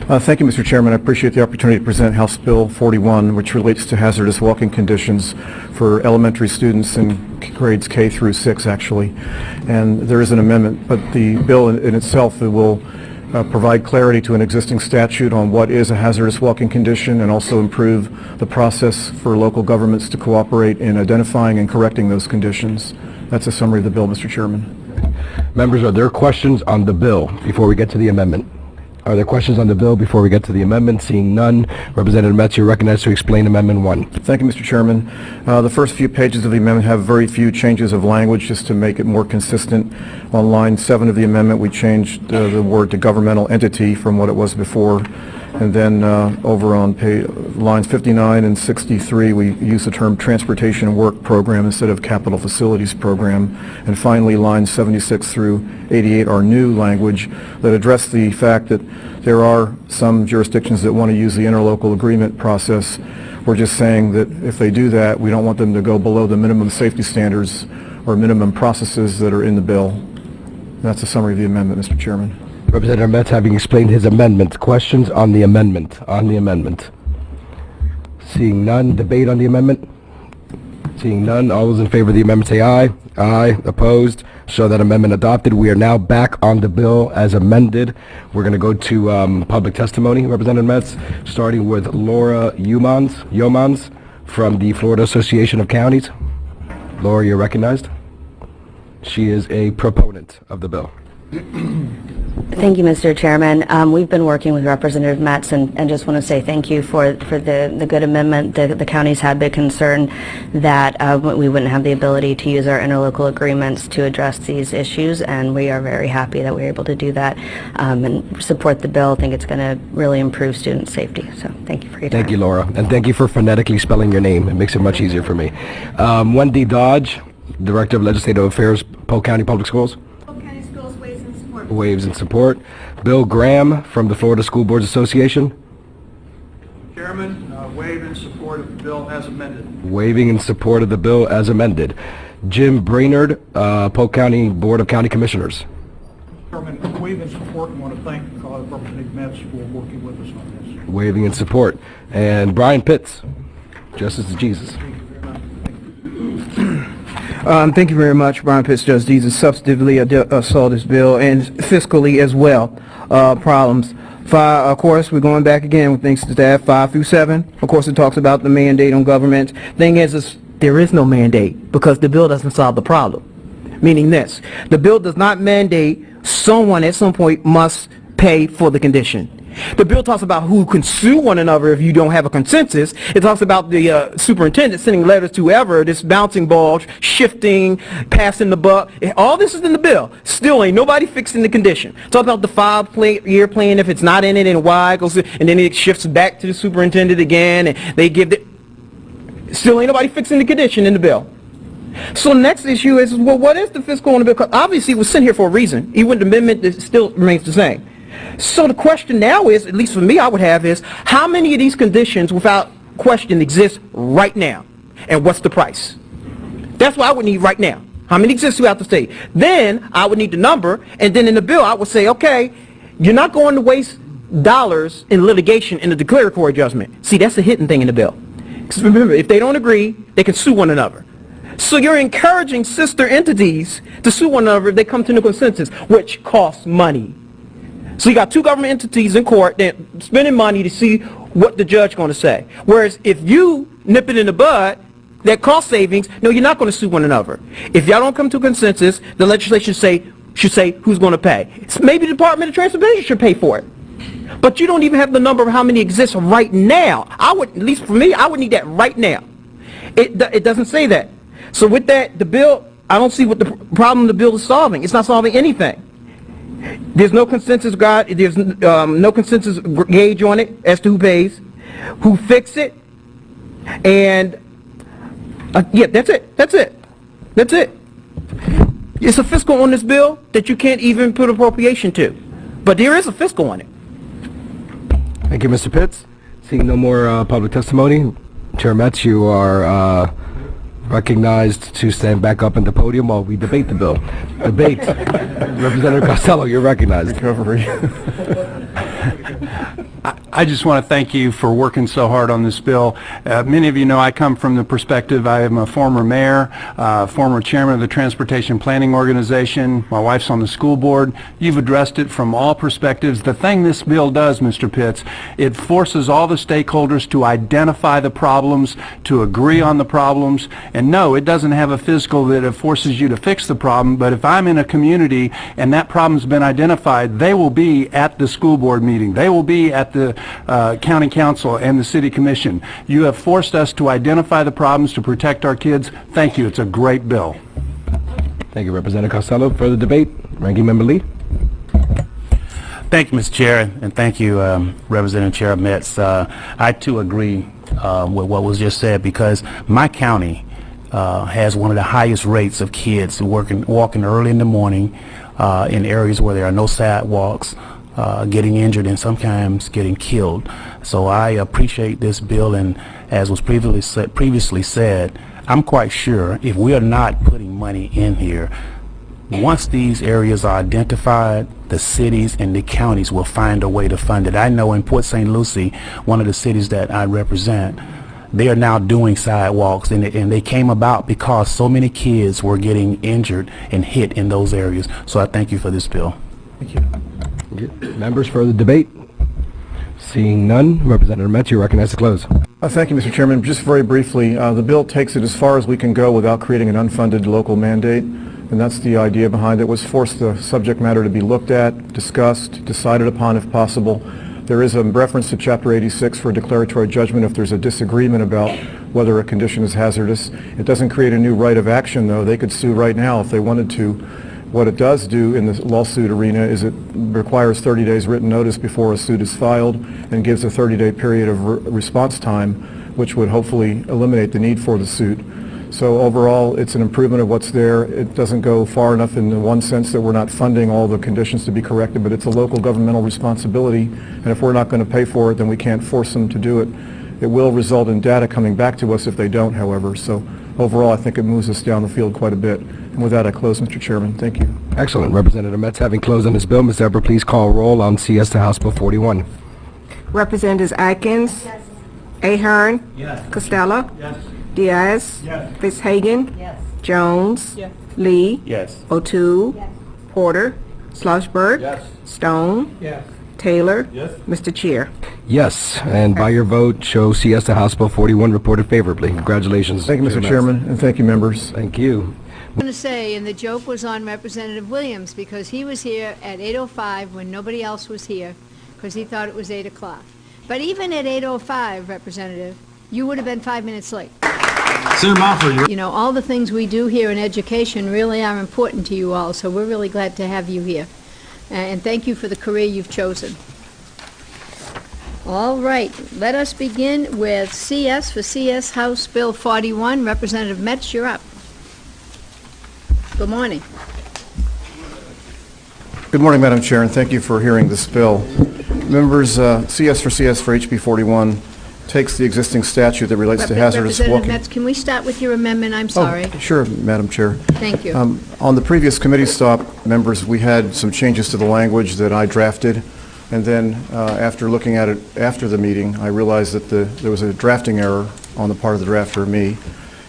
Thank you, Mr. Chairman. I appreciate the opportunity to present House Bill 41, which relates to hazardous walking conditions for elementary students in grades K through 6, actually. And there is an amendment, but the bill in itself will provide clarity to an existing statute on what is a hazardous walking condition and also improve the process for local governments to cooperate in identifying and correcting those conditions. That's a summary of the bill, Mr. Chairman. Members, are there questions on the bill before we get to the amendment? Are there questions on the bill before we get to the amendment? Seeing none, Representative Metz, you're recognized to explain Amendment 1. Thank you, Mr. Chairman. The first few pages of the amendment have very few changes of language just to make it more consistent. On line 7 of the amendment, we changed the word to governmental entity from what it was before. And then over on lines 59 and 63, we use the term transportation and work program instead of capital facilities program. And finally, lines 76 through 88 are new language that address the fact that there are some jurisdictions that want to use the interlocal agreement process. We're just saying that if they do that, we don't want them to go below the minimum safety standards or minimum processes that are in the bill. And that's a summary of the amendment, Mr. Chairman. Representative Metz, having explained his amendment, questions on the amendment? Seeing none, debate on the amendment? Seeing none, all those in favor of the amendment say aye. Aye. Opposed? Show that amendment adopted. We are now back on the bill as amended. We're going to go to public testimony, Representative Metz, starting with Laura Yeomans from the Florida Association of Counties. Laura, you're recognized. She is a proponent of the bill. Thank you, Mr. Chairman. We've been working with Representative Metz and just want to say thank you for the good amendment. The counties had been concerned that we wouldn't have the ability to use our interlocal agreements to address these issues, and we are very happy that we're able to do that and support the bill. I think it's going to really improve student safety. So thank you for your time. Thank you, Laura. And thank you for phonetically spelling your name. It makes it much easier for me. Wendy Dodge, Director of Legislative Affairs, Polk County Public Schools. Waves in support. Bill Graham from the Florida School Boards Association. Chairman, waive in support of the bill as amended. Waiving in support of the bill as amended. Jim Brainerd, Polk County Board of County Commissioners. Chairman, waive in support and want to thank Representative Metz for working with us on this. Waiving in support. And Brian Pitts, Justice of Jesus. Thank you very much, Brian Pitts, Judge Jesus. Substantively saw this bill and fiscally as well. Problems. Of course, we're going back again with things to staff 5 through 7. Of course, it talks about the mandate on government. Thing is there is no mandate because the bill doesn't solve the problem. Meaning this, the bill does not mandate someone at some point must pay for the condition. The bill talks about who can sue one another if you don't have a consensus. It talks about the superintendent sending letters to whoever, this bouncing ball, shifting, passing the buck. All this is in the bill. Still ain't nobody fixing the condition. Talk about the 5-year plan, if it's not in it and why it goes, and then it shifts back to the superintendent again, and they give the... Still ain't nobody fixing the condition in the bill. So the next issue is, well, what is the fiscal on the bill? Because obviously it was sent here for a reason. Even with the amendment, it still remains the same. So the question now is, at least for me I would have is, how many of these conditions without question exist right now? And what's the price? That's what I would need right now. How many exist throughout the state? Then I would need the number, and then in the bill I would say, okay, you're not going to waste dollars in litigation in the declaratory judgment. See, that's the hidden thing in the bill. Because remember, if they don't agree, they can sue one another. So you're encouraging sister entities to sue one another if they come to a consensus, which costs money. So you got two government entities in court that spending money to see what the judge is going to say. Whereas if you nip it in the bud, that cost savings, no, you're not going to sue one another. If y'all don't come to a consensus, the legislation should say who's going to pay. It's maybe the Department of Transportation should pay for it. But you don't even have the number of how many exist right now. I would, at least for me, I would need that right now. It doesn't say that. So with that, the bill, I don't see what the problem the bill is solving. It's not solving anything. There's no consensus, there's no consensus gauge on it as to who pays, who fixed it, and yeah, that's it. That's it. That's it. It's a fiscal on this bill that you can't even put appropriation to, but there is a fiscal on it. Thank you, Mr. Pitts. Seeing no more public testimony, Chair Metz, you are recognized to stand back up in the podium while we debate the bill. Debate. Representative Costello, you're recognized. Recovery. I just want to thank you for working so hard on this bill. Many of you know I come from the perspective, I am a former mayor, former chairman of the Transportation Planning Organization. My wife's on the school board. You've addressed it from all perspectives. The thing this bill does, Mr. Pitts, it forces all the stakeholders to identify the problems, to agree on the problems. And no, it doesn't have a fiscal that it forces you to fix the problem, but if I'm in a community and that problem's been identified, they will be at the school board meeting. They will be at the county council and the city commission. You have forced us to identify the problems to protect our kids. Thank you. It's a great bill. Thank you, Representative Costello. Further debate? Ranking Member Lee. Thank you, Mr. Chair, and thank you, Representative Chair Metz. I too agree with what was just said, because my county has one of the highest rates of kids walking early in the morning in areas where there are no sidewalks, getting injured and sometimes getting killed. So I appreciate this bill, and as was previously said, I'm quite sure if we are not putting money in here, once these areas are identified, the cities and the counties will find a way to fund it. I know in Port St. Lucie, one of the cities that I represent, they are now doing sidewalks, and they came about because so many kids were getting injured and hit in those areas. So I thank you for this bill. Thank you. Members, further debate? Seeing none, Representative Metz, you're recognized to close. Thank you, Mr. Chairman. Just very briefly, the bill takes it as far as we can go without creating an unfunded local mandate, and that's the idea behind it, was force the subject matter to be looked at, discussed, decided upon if possible. There is a reference to Chapter 86 for a declaratory judgment if there's a disagreement about whether a condition is hazardous. It doesn't create a new right of action, though. They could sue right now if they wanted to. What it does do in the lawsuit arena is it requires 30 days written notice before a suit is filed and gives a 30-day period of response time, which would hopefully eliminate the need for the suit. So overall, it's an improvement of what's there. It doesn't go far enough in the one sense that we're not funding all the conditions to be corrected, but it's a local governmental responsibility, and if we're not going to pay for it, then we can't force them to do it. It will result in data coming back to us if they don't, however. So overall, I think it moves us down the field quite a bit. And with that, I close, Mr. Chairman. Thank you. Excellent. Representative Metz, having closed on this bill, Ms. Deborah, please call roll on CS to House Bill 41. Representatives Atkins. Yes. Ahern. Yes. Costello. Yes. Diaz. Yes. Fitzhagen. Yes. Jones. Yes. Lee. Yes. O'Toole. Yes. Porter. Schlossberg. Yes. Stone. Yes. Taylor. Yes. Mr. Chair. Yes, and by your vote, show CS to House Bill 41 reported favorably. Congratulations. Thank you, Mr. Chairman, and thank you, members. Thank you. I'm going to say, and the joke was on Representative Williams, because he was here at 8:05 when nobody else was here, because he thought it was 8 o'clock. But even at 8:05, Representative, you would have been 5 minutes late. Senator Moffett, You know, all the things we do here in education really are important to you all, so we're really glad to have you here. And thank you for the career you've chosen. All right, let us begin with CS for CS House Bill 41. Representative Metz, you're up. Good morning. Good morning, Madam Chair, and thank you for hearing this bill. Members, CS for HB 41 takes the existing statute that relates to hazardous Representative walking. Metz, can we start with your amendment? I'm sorry. Oh, sure, Madam Chair. Thank you. On the previous committee stop, members, we had some changes to the language that I drafted, and then after looking at it after the meeting, I realized that there was a drafting error on the part of the drafter, me,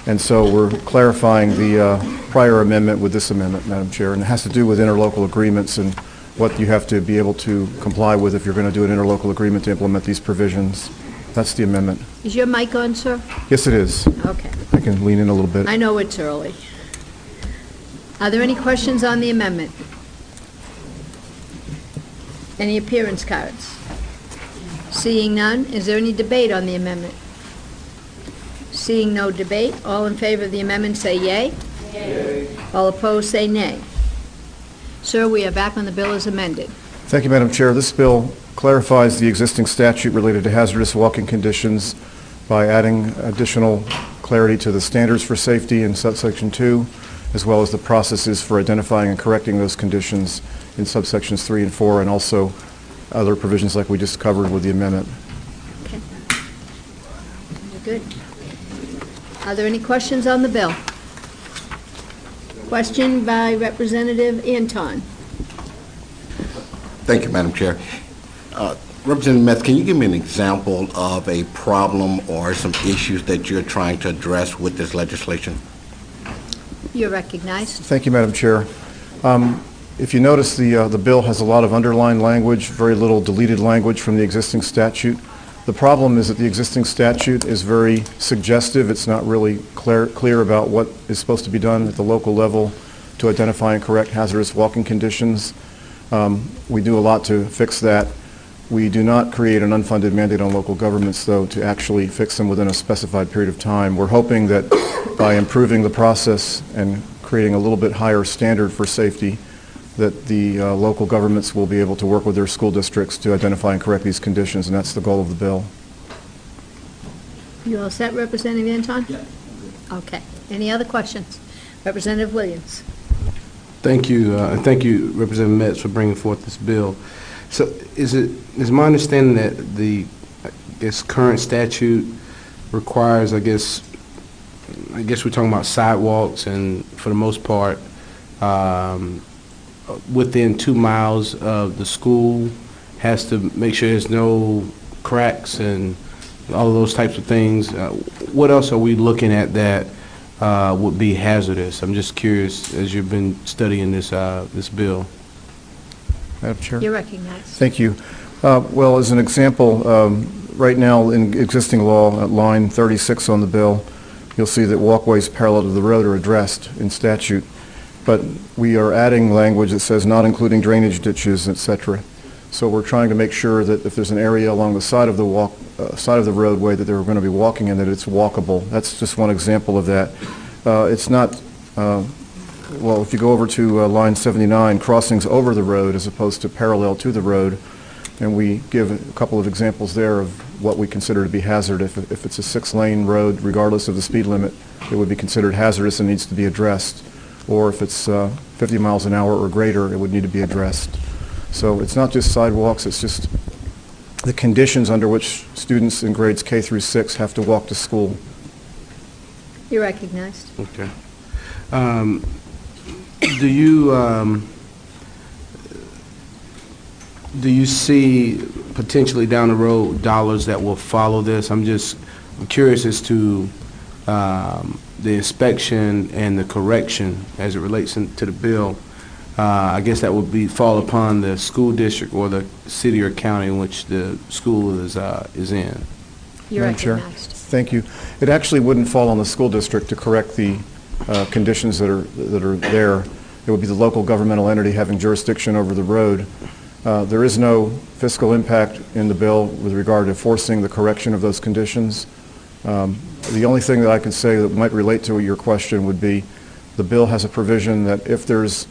and so we're clarifying the prior amendment with this amendment, Madam Chair, and it has to do with interlocal agreements and what you have to be able to comply with if you're going to do an interlocal agreement to implement these provisions. That's the amendment. Is your mic on, sir? Yes, it is. Okay. I can lean in a little bit. I know it's early. Are there any questions on the amendment? Any appearance cards? Seeing none, is there any debate on the amendment? Seeing no debate, all in favor of the amendment say yea. Yea. All opposed say nay. Sir, we are back on the bill as amended. Thank you, Madam Chair. This bill clarifies the existing statute related to hazardous walking conditions by adding additional clarity to the standards for safety in subsection 2, as well as the processes for identifying and correcting those conditions in subsections 3 and 4, and also other provisions like we just covered with the amendment. Okay. Good. Are there any questions on the bill? Question by Representative Anton. Thank you, Madam Chair. Representative Metz, can you give me an example of a problem or some issues that you're trying to address with this legislation? You're recognized. Thank you, Madam Chair. If you notice, the bill has a lot of underlined language, very little deleted language from the existing statute. The problem is that the existing statute is very suggestive. It's not really clear about what is supposed to be done at the local level to identify and correct hazardous walking conditions. We do a lot to fix that. We do not create an unfunded mandate on local governments, though, to actually fix them within a specified period of time. We're hoping that by improving the process and creating a little bit higher standard for safety, that the local governments will be able to work with their school districts to identify and correct these conditions, and that's the goal of the bill. You all set, Representative Anton? Yeah. Okay. Any other questions? Representative Williams. Thank you, and thank you, Representative Metz, for bringing forth this bill. So, is my understanding that the, current statute requires, I guess we're talking about sidewalks, and for the most part, within 2 miles of the school, has to make sure there's no cracks and all of those types of things. What else are we looking at that would be hazardous? I'm just curious, as you've been studying this this bill. Madam Chair. You're recognized. Thank you. Well, as an example, right now in existing law, at line 36 on the bill, you'll see that walkways parallel to the road are addressed in statute. But we are adding language that says not including drainage ditches, etc. So we're trying to make sure that if there's an area along the side of the roadway that they're going to be walking in, that it's walkable. That's just one example of that. It's not, well, if you go over to line 79, crossings over the road as opposed to parallel to the road, and we give a couple of examples there of what we consider to be hazardous. If it's a 6-lane road, regardless of the speed limit, it would be considered hazardous and needs to be addressed. Or if it's 50 miles an hour or greater, it would need to be addressed. So it's not just sidewalks, it's just the conditions under which students in grades K through 6 have to walk to school. You're recognized. Okay. Do you see potentially down the road dollars that will follow this? I'm curious as to the inspection and the correction as it relates to the bill. I guess that would fall upon the school district or the city or county in which the school is in. You're Madam Chair. recognized. Thank you. It actually wouldn't fall on the school district to correct the conditions that are there. It would be the local governmental entity having jurisdiction over the road. There is no fiscal impact in the bill with regard to forcing the correction of those conditions. The only thing that I can say that might relate to your question would be the bill has a provision that if there's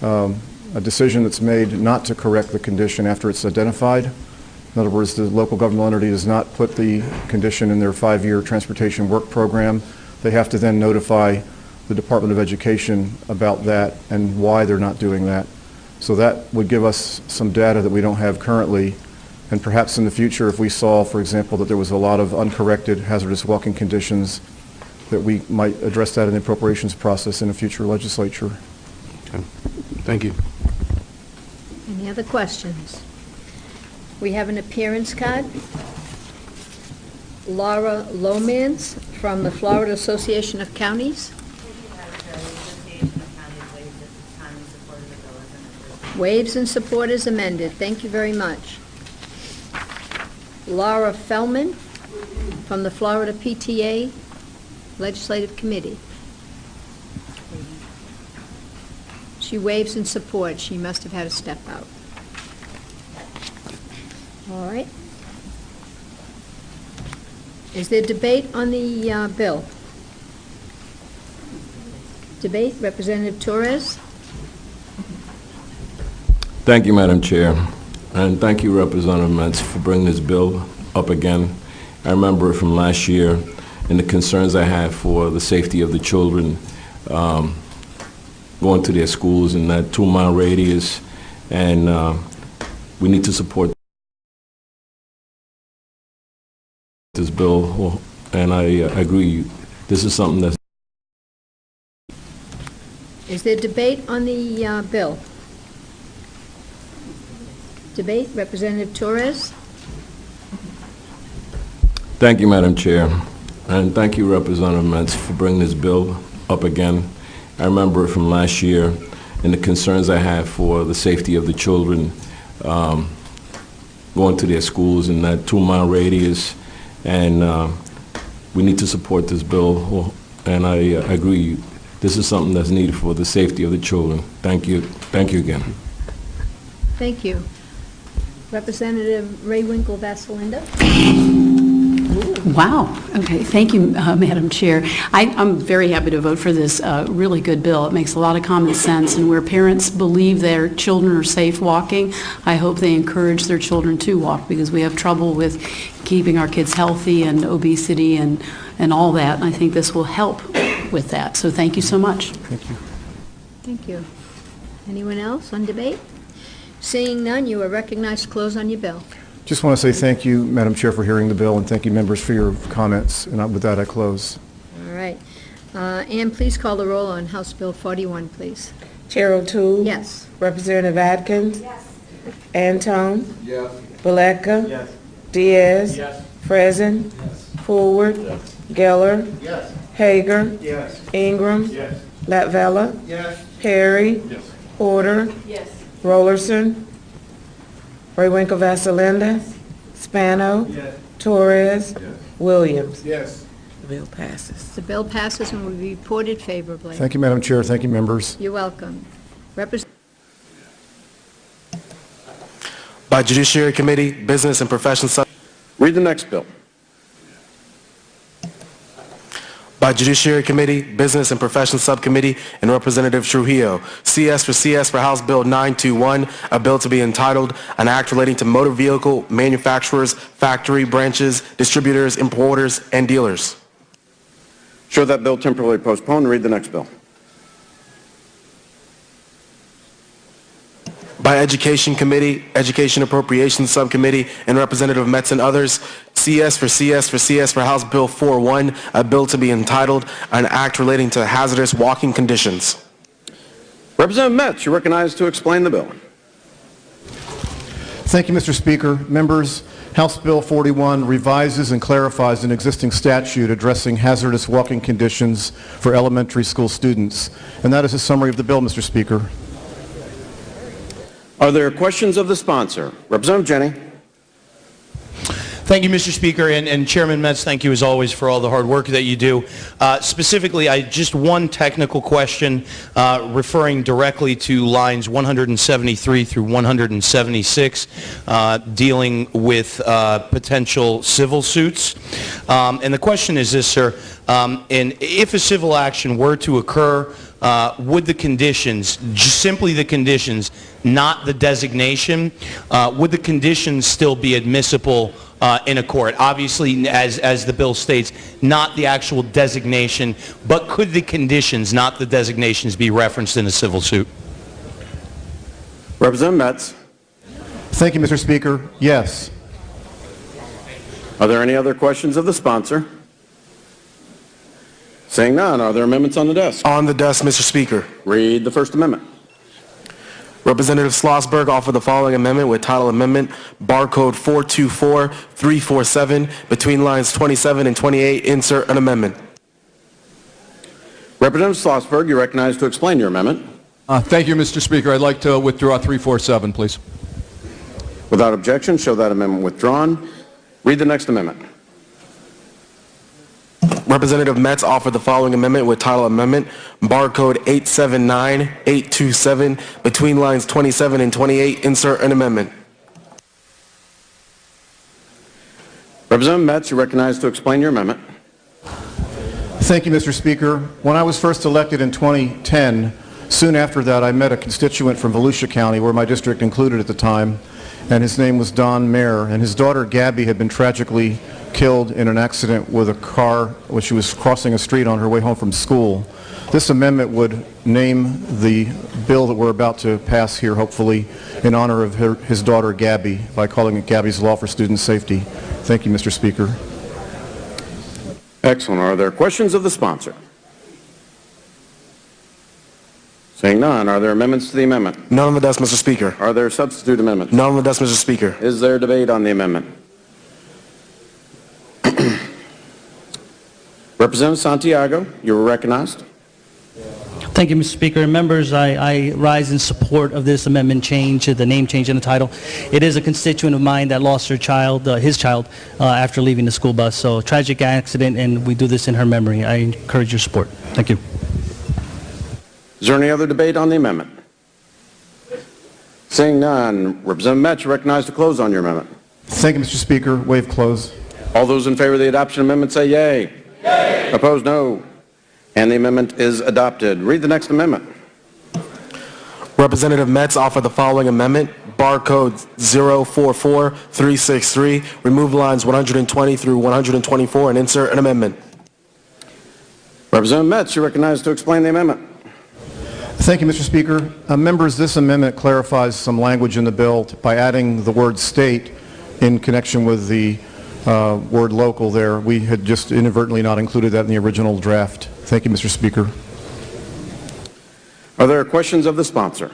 a decision that's made not to correct the condition after it's identified, in other words, the local governmental entity does not put the condition in their 5-year transportation work program, they have to then notify the Department of Education about that and why they're not doing that. So that would give us some data that we don't have currently. And perhaps in the future, if we saw, for example, that there was a lot of uncorrected hazardous walking conditions, that we might address that in the appropriations process in a future legislature. Okay. Thank you. Any other questions? We have an appearance card. Laura Lomans from the Florida Association of Counties. Waives and support is amended. Thank you very much. Laura Feldman from the Florida PTA Legislative Committee. She waives and supports. She must have had a step out. All right. Is there debate on the bill? Debate, Representative Torres? Thank you, Madam Chair, and thank you, Representative Metz, for bringing this bill up again. I remember it from last year and the concerns I had for the safety of the children going to their schools in that 2-mile radius, and we need to support this bill, and I agree. This is something that's... Is there debate on the bill? Debate, Representative Torres? Thank you, Madam Chair, and thank you, Representative Metz, for bringing this bill up again. I remember it from last year and the concerns I had for the safety of the children going to their schools in that 2-mile radius, and we need to support this bill, and I agree. This is something that's needed for the safety of the children. Thank you. Thank you again. Thank you. Representative Ray Winkle-Vasalinda? Wow. Okay. Thank you, Madam Chair. I'm very happy to vote for this really good bill. It makes a lot of common sense, and where parents believe their children are safe walking, I hope they encourage their children to walk, because we have trouble with keeping our kids healthy and obesity and all that. And I think this will help with that. So thank you so much. Thank you. Thank you. Anyone else on debate? Seeing none, you are recognized to close on your bill. Just want to say thank you, Madam Chair, for hearing the bill, and thank you, members, for your comments. And with that, I close. All right. Ann, please call the roll on House Bill 41, please. Chair O'Toole? Yes. Representative Atkins? Yes. Antone? Yes. Baleka? Yes. Diaz? Yes. President? Yes. Forward? Geller? Yes. Hager? Yes. Ingram? Yes. Latvella? Yes. Perry? Yes. Porter? Yes. Rollerson? Ray Winkle-Vasalinda? Spano? Yes. Torres? Yes. Williams? Yes. The bill passes. The bill passes and will be reported favorably. Thank you, Madam Chair. Thank you, members. You're welcome. By Judiciary Committee, Business and Professional Sub. Read the next bill. By Judiciary Committee, Business and Professional Subcommittee, and Representative Trujillo. CS for House Bill 921, a bill to be entitled, An Act Relating to Motor Vehicle Manufacturers, Factory Branches, Distributors, Importers, and Dealers. Show that bill temporarily postponed. Read the next bill. By Education Committee, Education Appropriations Subcommittee, and Representative Metz and others, CS for House Bill 41, a bill to be entitled, An Act Relating to Hazardous Walking Conditions. Representative Metz, you're recognized to explain the bill. Thank you, Mr. Speaker. Members, House Bill 41 revises and clarifies an existing statute addressing hazardous walking conditions for elementary school students. And that is a summary of the bill, Mr. Speaker. Are there questions of the sponsor? Representative Jenny. Thank you, Mr. Speaker, and Chairman Metz, thank you as always for all the hard work that you do. Specifically, just one technical question referring directly to lines 173 through 176 dealing with potential civil suits. And the question is this, sir, and if a civil action were to occur, would the conditions, just simply the conditions, not the designation, would the conditions still be admissible in a court? Obviously, as the bill states, not the actual designation, but could the conditions, not the designations, be referenced in a civil suit? Representative Metz. Thank you, Mr. Speaker. Yes. Are there any other questions of the sponsor? Seeing none, are there amendments on the desk? On the desk, Mr. Speaker. Read the First Amendment. Representative Schlossberg offered the following amendment with title amendment, barcode 424347, between lines 27 and 28, insert an amendment. Representative Schlossberg, you're recognized to explain your amendment. Thank you, Mr. Speaker. I'd like to withdraw 347, please. Without objection, show that amendment withdrawn. Read the next amendment. Representative Metz offered the following amendment with title amendment, barcode 879827, between lines 27 and 28, insert an amendment. Representative Metz, you're recognized to explain your amendment. Thank you, Mr. Speaker. When I was first elected in 2010, soon after that I met a constituent from Volusia County, where my district included at the time, and his name was Don Mayer, and his daughter Gabby had been tragically killed in an accident with a car when she was crossing a street on her way home from school. This amendment would name the bill that we're about to pass here, hopefully, in honor of his daughter Gabby, by calling it Gabby's Law for Student Safety. Thank you, Mr. Speaker. Excellent. Are there questions of the sponsor? Seeing none, are there amendments to the amendment? None on the desk, Mr. Speaker. Are there substitute amendments? None on the desk, Mr. Speaker. Is there debate on the amendment? Representative Santiago, you are recognized. Thank you, Mr. Speaker. And members, I rise in support of this amendment change, the name change in the title. It is a constituent of mine that lost her child, his child, after leaving the school bus. So, tragic accident, and we do this in her memory. I encourage your support. Thank you. Is there any other debate on the amendment? Seeing none, Representative Metz, you're recognized to close on your amendment. Thank you, Mr. Speaker. Waive close. All those in favor of the adoption amendment say yay. Yay. Opposed, no. And the amendment is adopted. Read the next amendment. Representative Metz offered the following amendment, barcode 044363, remove lines 120 through 124 and insert an amendment. Representative Metz, you're recognized to explain the amendment. Thank you, Mr. Speaker. Members, this amendment clarifies some language in the bill by adding the word state in connection with the word local there. We had just inadvertently not included that in the original draft. Thank you, Mr. Speaker. Are there questions of the sponsor?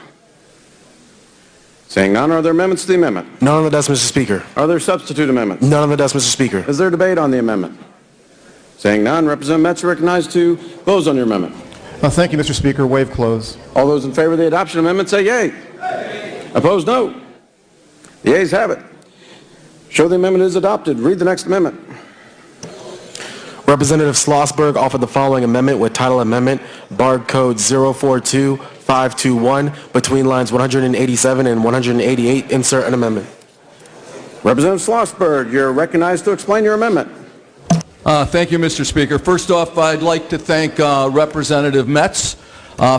Seeing none, are there amendments to the amendment? None on the desk, Mr. Speaker. Are there substitute amendments? None on the desk, Mr. Speaker. Is there debate on the amendment? Seeing none, Representative Metz, recognized to close on your amendment. Thank you, Mr. Speaker. Waive close. All those in favor of the adoption amendment say yay. Yay. Opposed, no. The ayes have it. Show the amendment is adopted. Read the next amendment. Representative Schlossberg offered the following amendment with title amendment, barcode 042521, between lines 187 and 188. Insert an amendment. Representative Schlossberg, you're recognized to explain your amendment. Thank you, Mr. Speaker. First off, I'd like to thank Representative Metz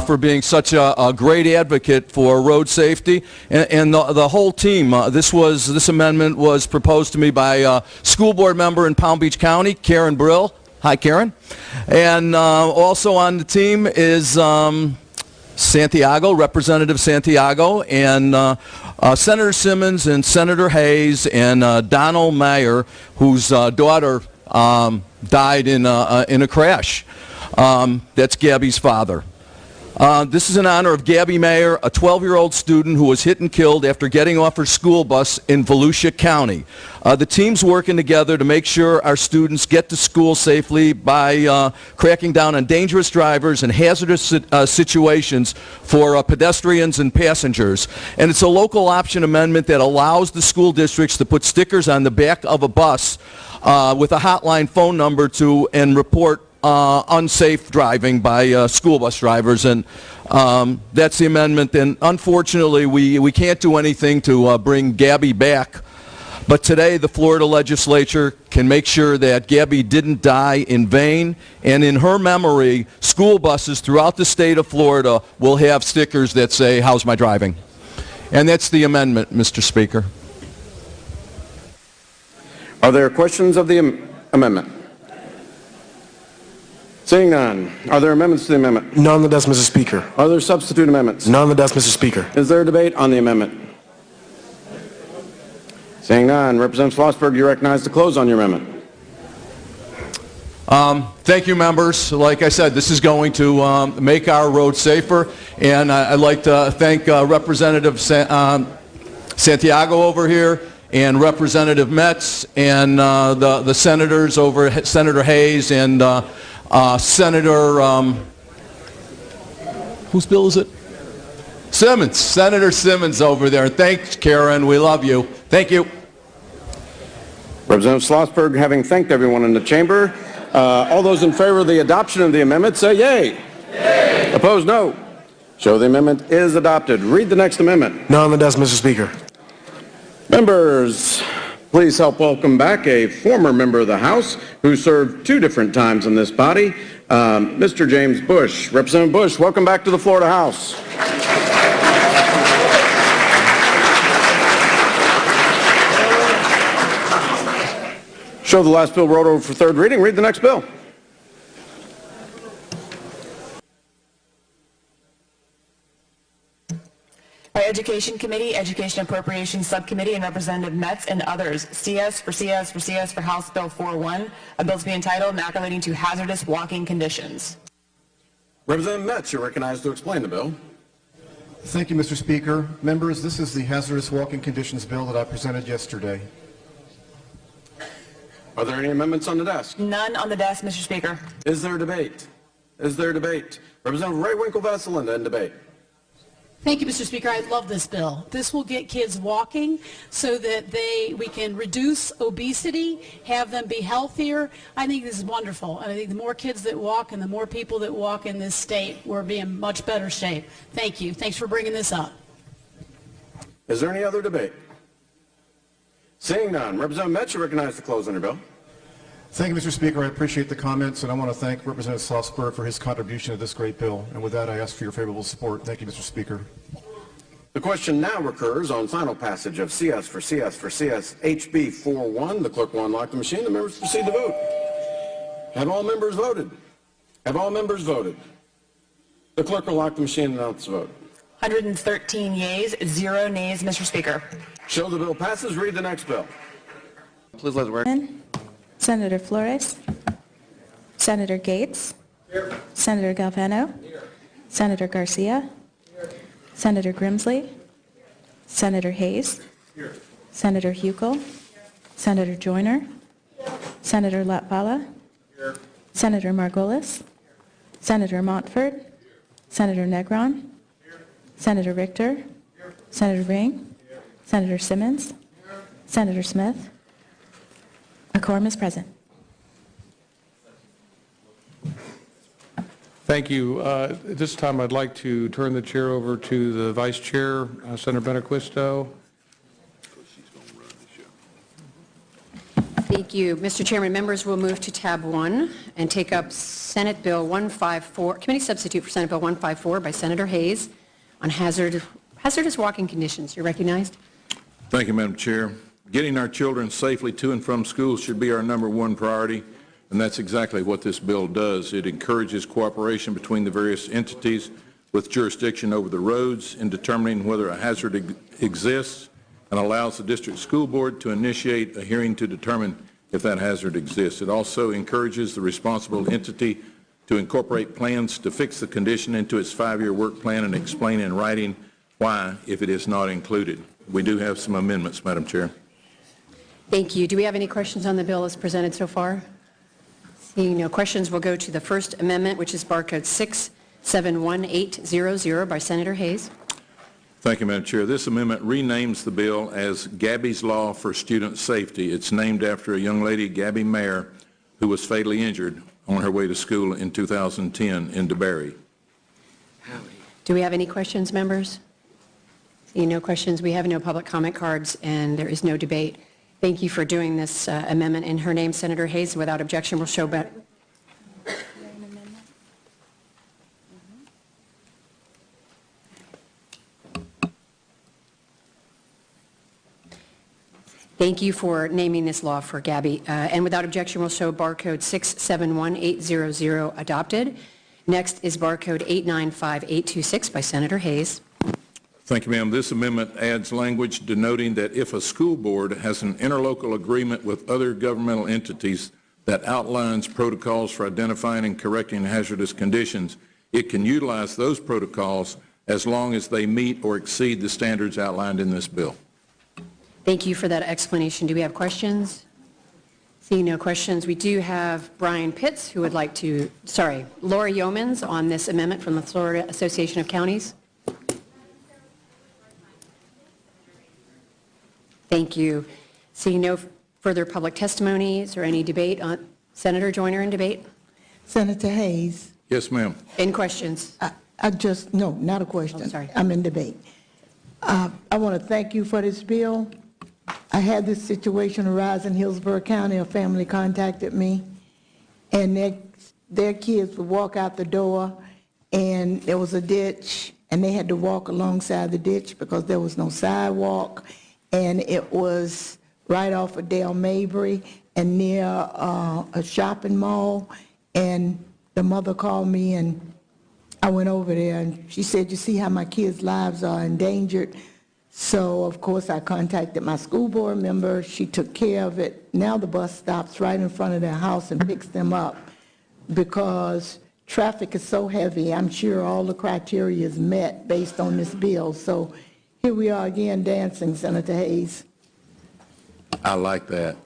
for being such a great advocate for road safety, and the whole team. This amendment was proposed to me by a school board member in Palm Beach County, Karen Brill. Hi, Karen. And also on the team is Santiago, Representative Santiago, and Senator Simmons and Senator Hayes and Donald Mayer, whose daughter died in a crash. That's Gabby's father. This is in honor of Gabby Mayer, a 12-year-old student who was hit and killed after getting off her school bus in Volusia County. The team's working together to make sure our students get to school safely by cracking down on dangerous drivers and hazardous situations for pedestrians and passengers. And it's a local option amendment that allows the school districts to put stickers on the back of a bus with a hotline phone number to and report unsafe driving by school bus drivers, and that's the amendment. And unfortunately, we can't do anything to bring Gabby back, but today the Florida legislature can make sure that Gabby didn't die in vain, and in her memory, school buses throughout the state of Florida will have stickers that say, "How's my driving?" And that's the amendment, Mr. Speaker. Are there questions of the amendment? Seeing none, are there amendments to the amendment? None on the desk, Mr. Speaker. Are there substitute amendments? None on the desk, Mr. Speaker. Is there a debate on the amendment? Seeing none, Representative Schlossberg, you're recognized to close on your amendment. Thank you, members. Like I said, this is going to make our roads safer, and I'd like to thank Representative Santiago over here, and Representative Metz, and the senators over, Senator Hayes, and Senator, whose bill is it? Simmons, Senator Simmons over there. Thanks, Karen. We love you. Thank you. Representative Schlossberg, having thanked everyone in the chamber, all those in favor of the adoption of the amendment say yay. Yay. Opposed, no. Show the amendment is adopted. Read the next amendment. None on the desk, Mr. Speaker. Members, Please help welcome back a former member of the House who served 2 different times in this body, Mr. James Bush. Representative Bush, welcome back to the Florida House. Show the last bill rolled over for 3rd reading. Read the next bill. By Education Committee, Education Appropriations Subcommittee, and Representative Metz and others. CS for House Bill 401, a bill to be entitled, an act relating to hazardous walking conditions. Representative Metz, you're recognized to explain the bill. Thank you, Mr. Speaker. Members, this is the hazardous walking conditions bill that I presented yesterday. Are there any amendments on the desk? None on the desk, Mr. Speaker. Is there debate? Is there debate? Representative Ray Winkle-Vasalinda in debate. Thank you, Mr. Speaker. I love this bill. This will get kids walking so that we can reduce obesity, have them be healthier. I think this is wonderful. And I think the more kids that walk and the more people that walk in this state, we'll be in much better shape. Thank you. Thanks for bringing this up. Is there any other debate? Seeing none, Representative Metz, you recognized to close on your bill. Thank you, Mr. Speaker. I appreciate the comments, and I want to thank Representative Salzberg for his contribution to this great bill. And with that, I ask for your favorable support. Thank you, Mr. Speaker. The question now recurs on final passage of CS HB 41. The clerk will unlock the machine. The members proceed to vote. Have all members voted? Have all members voted? The clerk will lock the machine and announce the vote. 113 yeas, 0 nays, Mr. Speaker. Show the bill passes. Read the next bill. Please let it work. Senator Flores. Senator Gates. Here. Senator Galvano. Here. Senator Garcia. Here. Senator Grimsley. Senator Hayes. Here. Senator Huckel. Senator Joyner. Here. Senator Latvala. Here. Senator Margolis. Senator Montford. Here. Senator Negron. Here. Senator Richter. Here. Senator Ring. Here. Senator Simmons. Here. Senator Smith. A quorum is present. Thank you. At this time, I'd like to turn the chair over to the Vice Chair, Senator Benaquisto. Thank you. Mr. Chairman, members will move to tab 1 and take up Senate Bill 154, Committee Substitute for Senate Bill 154 by Senator Hayes on hazardous walking conditions. You're recognized. Thank you, Madam Chair. Getting our children safely to and from school should be our #1 priority, and that's exactly what this bill does. It encourages cooperation between the various entities with jurisdiction over the roads in determining whether a hazard exists and allows the district school board to initiate a hearing to determine if that hazard exists. It also encourages the responsible entity to incorporate plans to fix the condition into its 5-year work plan and explain in writing why if it is not included. We do have some amendments, Madam Chair. Thank you. Do we have any questions on the bill as presented so far? Seeing no questions, we'll go to the First Amendment, which is barcode 671800 by Senator Hayes. Thank you, Madam Chair. This amendment renames the bill as Gabby's Law for Student Safety. It's named after a young lady, Gabby Mayer, who was fatally injured on her way to school in 2010 in DeBerry. Do we have any questions, members? Seeing no questions, we have no public comment cards, and there is no debate. Thank you for doing this amendment in her name, Senator Hayes. Without objection, we'll show back. Thank you for naming this law for Gabby. And without objection, we'll show barcode 671800 adopted. Next is barcode 895826 by Senator Hayes. Thank you, ma'am. This amendment adds language denoting that if a school board has an interlocal agreement with other governmental entities that outlines protocols for identifying and correcting hazardous conditions, it can utilize those protocols as long as they meet or exceed the standards outlined in this bill. Thank you for that explanation. Do we have questions? Seeing no questions, we do have Brian Pitts who would like to, Laura Yeomans on this amendment from the Florida Association of Counties. Thank you. Seeing no further public testimonies or any debate on Senator Joyner in debate? Senator Hayes. Yes, ma'am. Any questions? No, not a question. Oh, sorry. I'm in debate. I want to thank you for this bill. I had this situation arise in Hillsborough County. A family contacted me, and their kids would walk out the door, and there was a ditch, and they had to walk alongside the ditch because there was no sidewalk, and it was right off of Dale Mabry and near a shopping mall. And the mother called me, and I went over there, and she said, "You see how my kids' lives are endangered?" So, of course, I contacted my school board member. She took care of it. Now the bus stops right in front of their house and picks them up because traffic is so heavy. I'm sure all the criteria is met based on this bill. So here we are again dancing, Senator Hayes. I like that.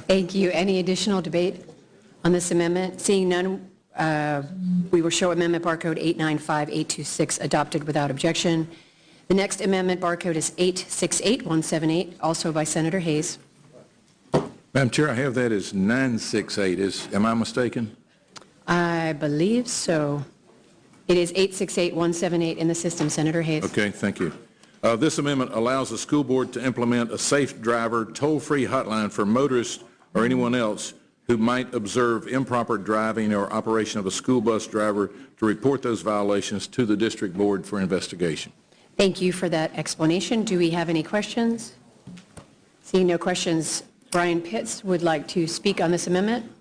Thank you. Any additional debate on this amendment? Seeing none, we will show amendment barcode 895826 adopted without objection. The next amendment barcode is 868178, also by Senator Hayes. Madam Chair, I have that as 968. Am I mistaken? I believe so. It is 868178 in the system, Senator Hayes. Okay, thank you. This amendment allows the school board to implement a safe driver toll-free hotline for motorists or anyone else who might observe improper driving or operation of a school bus driver to report those violations to the district board for investigation. Thank you for that explanation. Do we have any questions? Seeing no questions, Brian Pitts would like to speak on this amendment.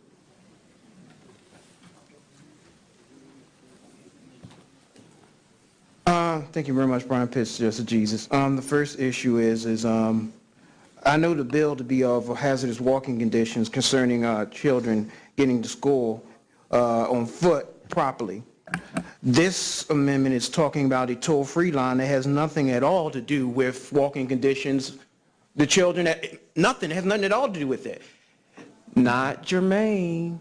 Thank you very much, Brian Pitts, Justice Jesus. The first issue is I know the bill to be of hazardous walking conditions concerning children getting to school on foot properly. This amendment is talking about a toll-free line that has nothing at all to do with walking conditions. The children, nothing, has nothing at all to do with it. Not germane.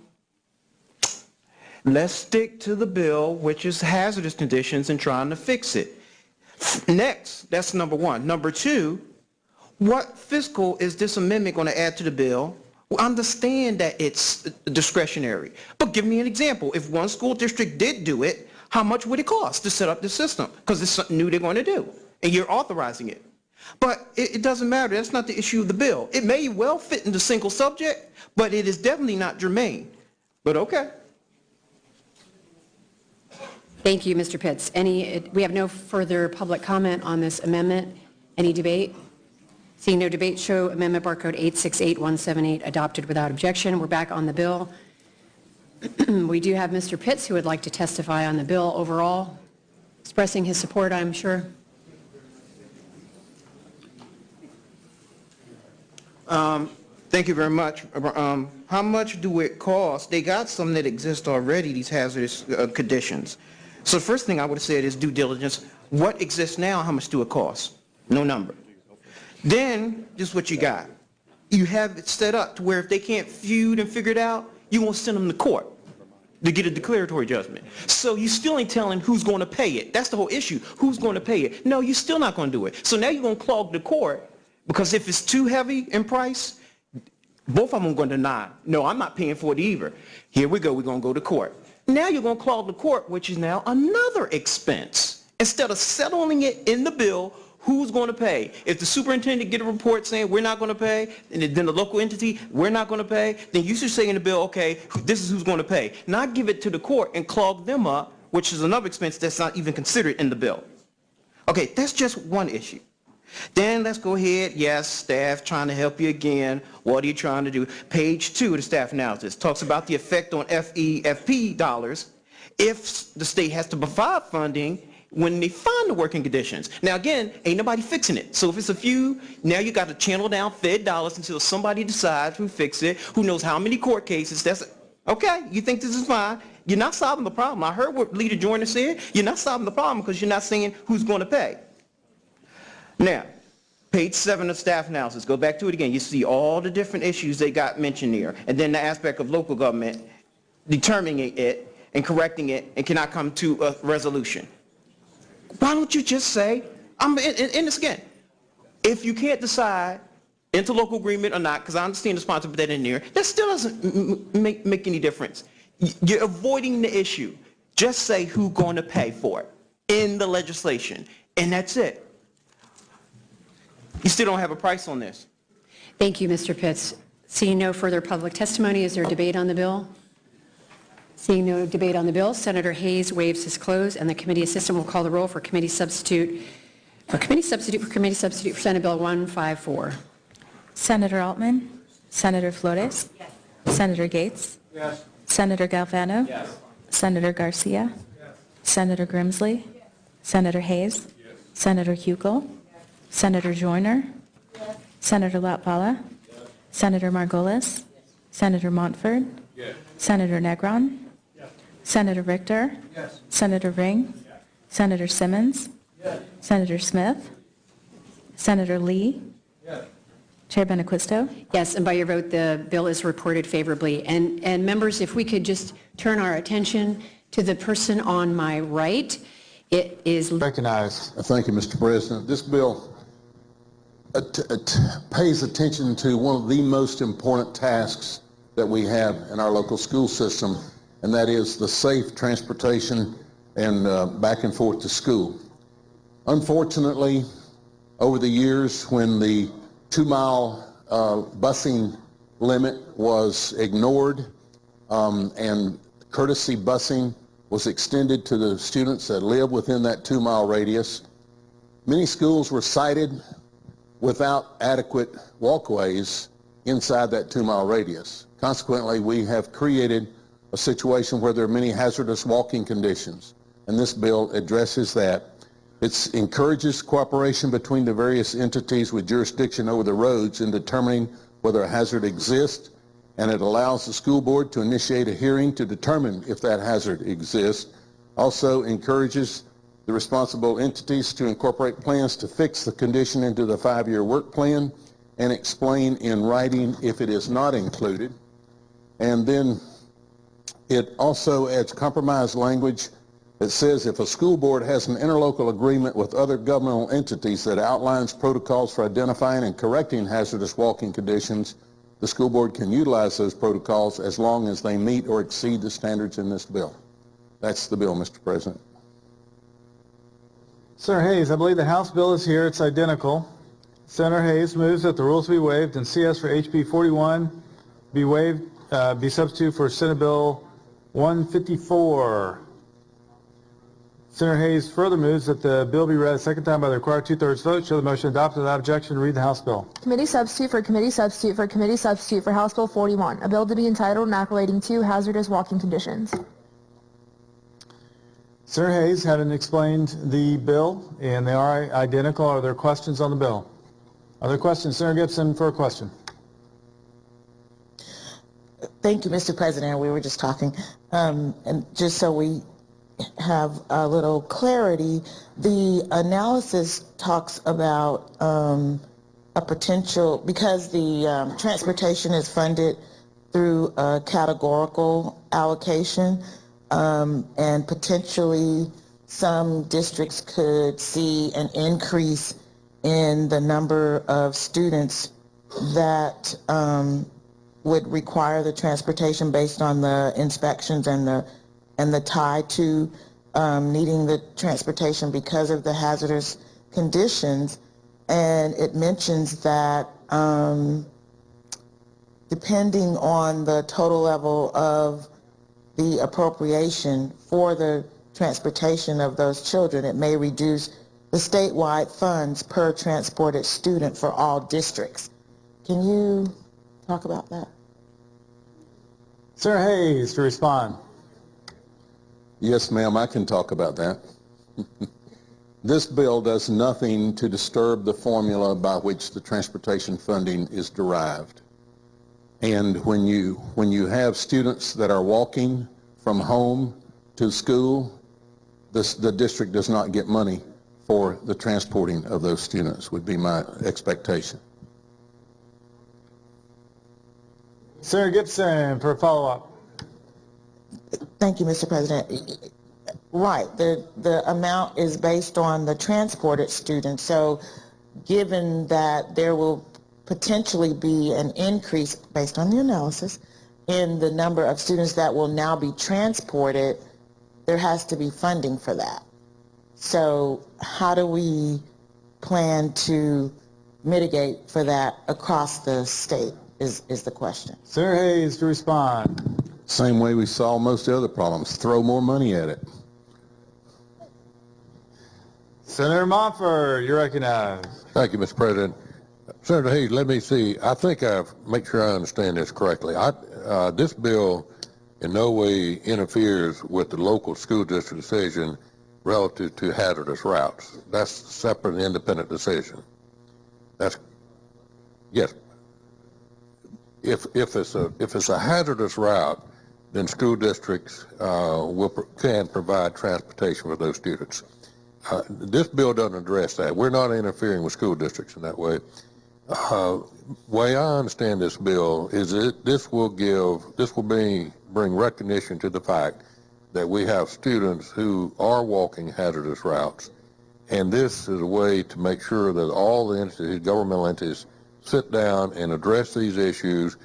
Let's stick to the bill, which is hazardous conditions, and trying to fix it. Next, that's number one. Number two, what fiscal is this amendment going to add to the bill? Well, understand that it's discretionary, but give me an example. If one school district did do it, how much would it cost to set up the system? Because it's something new they're going to do, and you're authorizing it. But it doesn't matter. That's not the issue of the bill. It may well fit into single subject, but it is definitely not germane. But okay. Thank you, Mr. Pitts. We have no further public comment on this amendment. Any debate? Seeing no debate, show amendment barcode 868178 adopted without objection. We're back on the bill. We do have Mr. Pitts who would like to testify on the bill overall, expressing his support, I'm sure. Thank you very much. How much do it cost? They got some that exist already, these hazardous conditions. So the first thing I would have said is due diligence. What exists now, how much do it cost? No number. Then, this is what you got. You have it set up to where if they can't feud and figure it out, you won't send them to court to get a declaratory judgment. So you still ain't telling who's going to pay it. That's the whole issue. Who's going to pay it? No, you're still not going to do it. So now you're going to clog the court because if it's too heavy in price, both of them are going to deny. No, I'm not paying for it either. Here we go. We're going to go to court. Now you're going to clog the court, which is now another expense. Instead of settling it in the bill, who's going to pay? If the superintendent get a report saying we're not going to pay, and then the local entity, we're not going to pay, then you should say in the bill, okay, this is who's going to pay. Not give it to the court and clog them up, which is another expense that's not even considered in the bill. Okay, that's just one issue. Then let's go ahead. Yes, staff trying to help you again. What are you trying to do? Page 2 of the staff analysis talks about the effect on FEFP dollars if the state has to provide funding when they find the working conditions. Now again, ain't nobody fixing it. So if it's a few, now you got to channel down Fed dollars until somebody decides who fix it, who knows how many court cases. That's okay. You think this is fine? You're not solving the problem. I heard what Leader Joyner said. You're not solving the problem because you're not saying who's going to pay. Now, page 7 of staff analysis. Go back to it again. You see all the different issues they got mentioned here, and then the aspect of local government determining it and correcting it and cannot come to a resolution. Why don't you just say, I'm in this again, if you can't decide interlocal agreement or not, because I understand the sponsor put that in there, that still doesn't make any difference. You're avoiding the issue. Just say who's going to pay for it in the legislation, and that's it. You still don't have a price on this. Thank you, Mr. Pitts. Seeing no further public testimony, is there debate on the bill? Seeing no debate on the bill, Senator Hayes waives his close, and the committee assistant will call the roll for committee substitute for Senate Bill 154. Senator Altman? Senator Flores? Yes. Senator Gates? Yes. Senator Galvano? Yes. Senator Garcia? Yes. Senator Grimsley? Yes. Senator Hayes? Yes. Senator Hugel? Yes. Senator Joyner? Yes. Senator Latvala? Yes. Senator Margolis? Yes. Senator Montford? Yes. Senator Negron? Yes. Senator Richter? Yes. Senator Ring? Yes. Senator Simmons? Yes. Senator Smith? Senator Lee? Yes. Chair Benaquisto? Yes, and by your vote, the bill is reported favorably. And members, if we could just turn our attention to the person on my right, it is... Recognized. Thank you, Mr. President. This bill pays attention to one of the most important tasks that we have in our local school system, and that is the safe transportation and back and forth to school. Unfortunately, over the years, when the 2-mile busing limit was ignored and courtesy busing was extended to the students that live within that 2-mile radius, many schools were cited without adequate walkways inside that 2-mile radius. Consequently, we have created a situation where there are many hazardous walking conditions, and this bill addresses that. It encourages cooperation between the various entities with jurisdiction over the roads in determining whether a hazard exists, and it allows the school board to initiate a hearing to determine if that hazard exists. Also encourages the responsible entities to incorporate plans to fix the condition into the 5-year work plan and explain in writing if it is not included. And then it also adds compromise language that says if a school board has an interlocal agreement with other governmental entities that outlines protocols for identifying and correcting hazardous walking conditions, the school board can utilize those protocols as long as they meet or exceed the standards in this bill. That's the bill, Mr. President. Senator Hayes, I believe the House bill is here. It's identical. Senator Hayes moves that the rules be waived and CS for HB 41 be waived, be substituted for Senate Bill 154. Senator Hayes further moves that the bill be read a second time by the required 2/3 vote. Show the motion adopted without objection. Read the House bill. Committee substitute for committee substitute for committee substitute for House Bill 41, a bill to be entitled and relating to hazardous walking conditions. Senator Hayes, having explained the bill, and they are identical, are there questions on the bill? Are there questions? Senator Gibson for a question. Thank you, Mr. President. We were just talking, and just so we have a little clarity, the analysis talks about a potential, because the transportation is funded through a categorical allocation, and potentially some districts could see an increase in the number of students that would require the transportation based on the inspections and the tie to needing the transportation because of the hazardous conditions. And it mentions that depending on the total level of the appropriation for the transportation of those children, it may reduce the statewide funds per transported student for all districts. Can you talk about that? Senator Hayes to respond. Yes, ma'am, I can talk about that. This bill does nothing to disturb the formula by which the transportation funding is derived. And when you have students that are walking from home to school, the district does not get money for the transporting of those students, would be my expectation. Senator Gibson for a follow-up. Thank you, Mr. President. Right, the amount is based on the transported students, so given that there will potentially be an increase based on the analysis in the number of students that will now be transported, there has to be funding for that. So how do we plan to mitigate for that across the state is the question. Senator Hayes to respond. Same way we solve most other problems, throw more money at it. Senator Montford, you're recognized. Thank you, Mr. President. Senator Hayes, let me see. I think make sure I understand this correctly. This bill in no way interferes with the local school district decision relative to hazardous routes. That's a separate and independent decision. Yes. If it's a hazardous route, then school districts can provide transportation for those students. This bill doesn't address that. We're not interfering with school districts in that way. Way I understand this bill is that this will bring recognition to the fact that we have students who are walking hazardous routes, and this is a way to make sure that all the entities, governmental entities, sit down and address these issues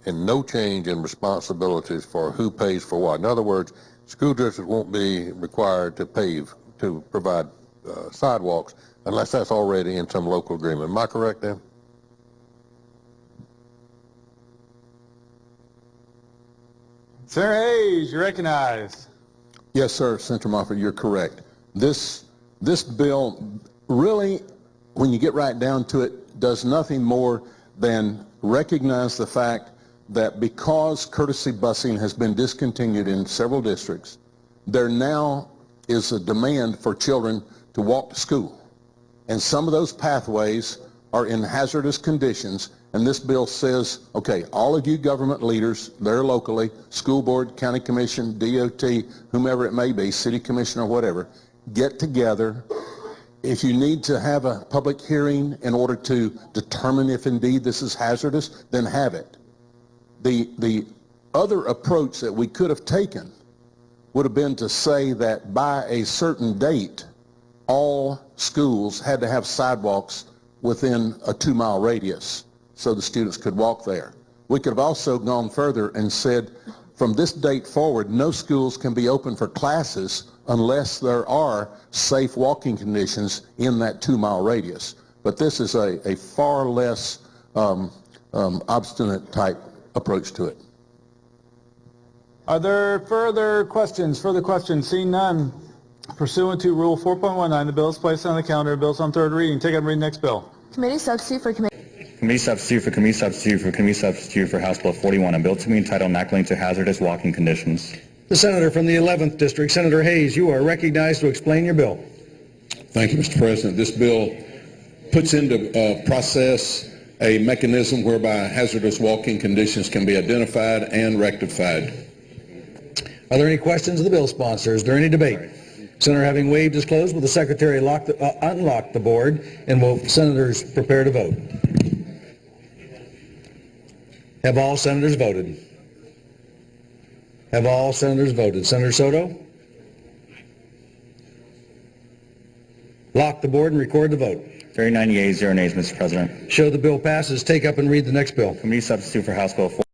and no change in responsibilities for who pays for what. In other words, school districts won't be required to provide sidewalks unless that's already in some local agreement. Am I correct then? Senator Hayes, you're recognized. Yes, sir, Senator Moffett, you're correct. This bill really, when you get right down to it, does nothing more than recognize the fact that because courtesy busing has been discontinued in several districts, there now is a demand for children to walk to school. And some of those pathways are in hazardous conditions, and this bill says, okay, all of you government leaders there locally, school board, county commission, DOT, whomever it may be, city commission or whatever, get together. If you need to have a public hearing in order to determine if indeed this is hazardous, then have it. The other approach that we could have taken would have been to say that by a certain date, all schools had to have sidewalks within a 2-mile radius so the students could walk there. We could have also gone further and said, from this date forward, no schools can be open for classes unless there are safe walking conditions in that 2-mile radius. But this is a far less obstinate type approach to it. Are there further questions? Seeing none. Pursuant to Rule 4.19, the bill is placed on the calendar. Bills on third reading. Take up and read next bill. Committee substitute for committee. Committee substitute for committee substitute for committee substitute for House Bill 41, a bill to be entitled Not Going to Hazardous Walking Conditions. The senator from the 11th District, Senator Hayes, you are recognized to explain your bill. Thank you, Mr. President. This bill puts into process a mechanism whereby hazardous walking conditions can be identified and rectified. Are there any questions of the bill sponsor? Is there any debate? Senator, having waived is closed, will the secretary unlock the board, and will senators prepare to vote? Have all senators voted? Have all senators voted? Senator Soto? Lock the board and record the vote. 39 yeas, 0 nays, Mr. President. Show the bill passes. Take up and read the next bill. Committee substitute for House Bill 4.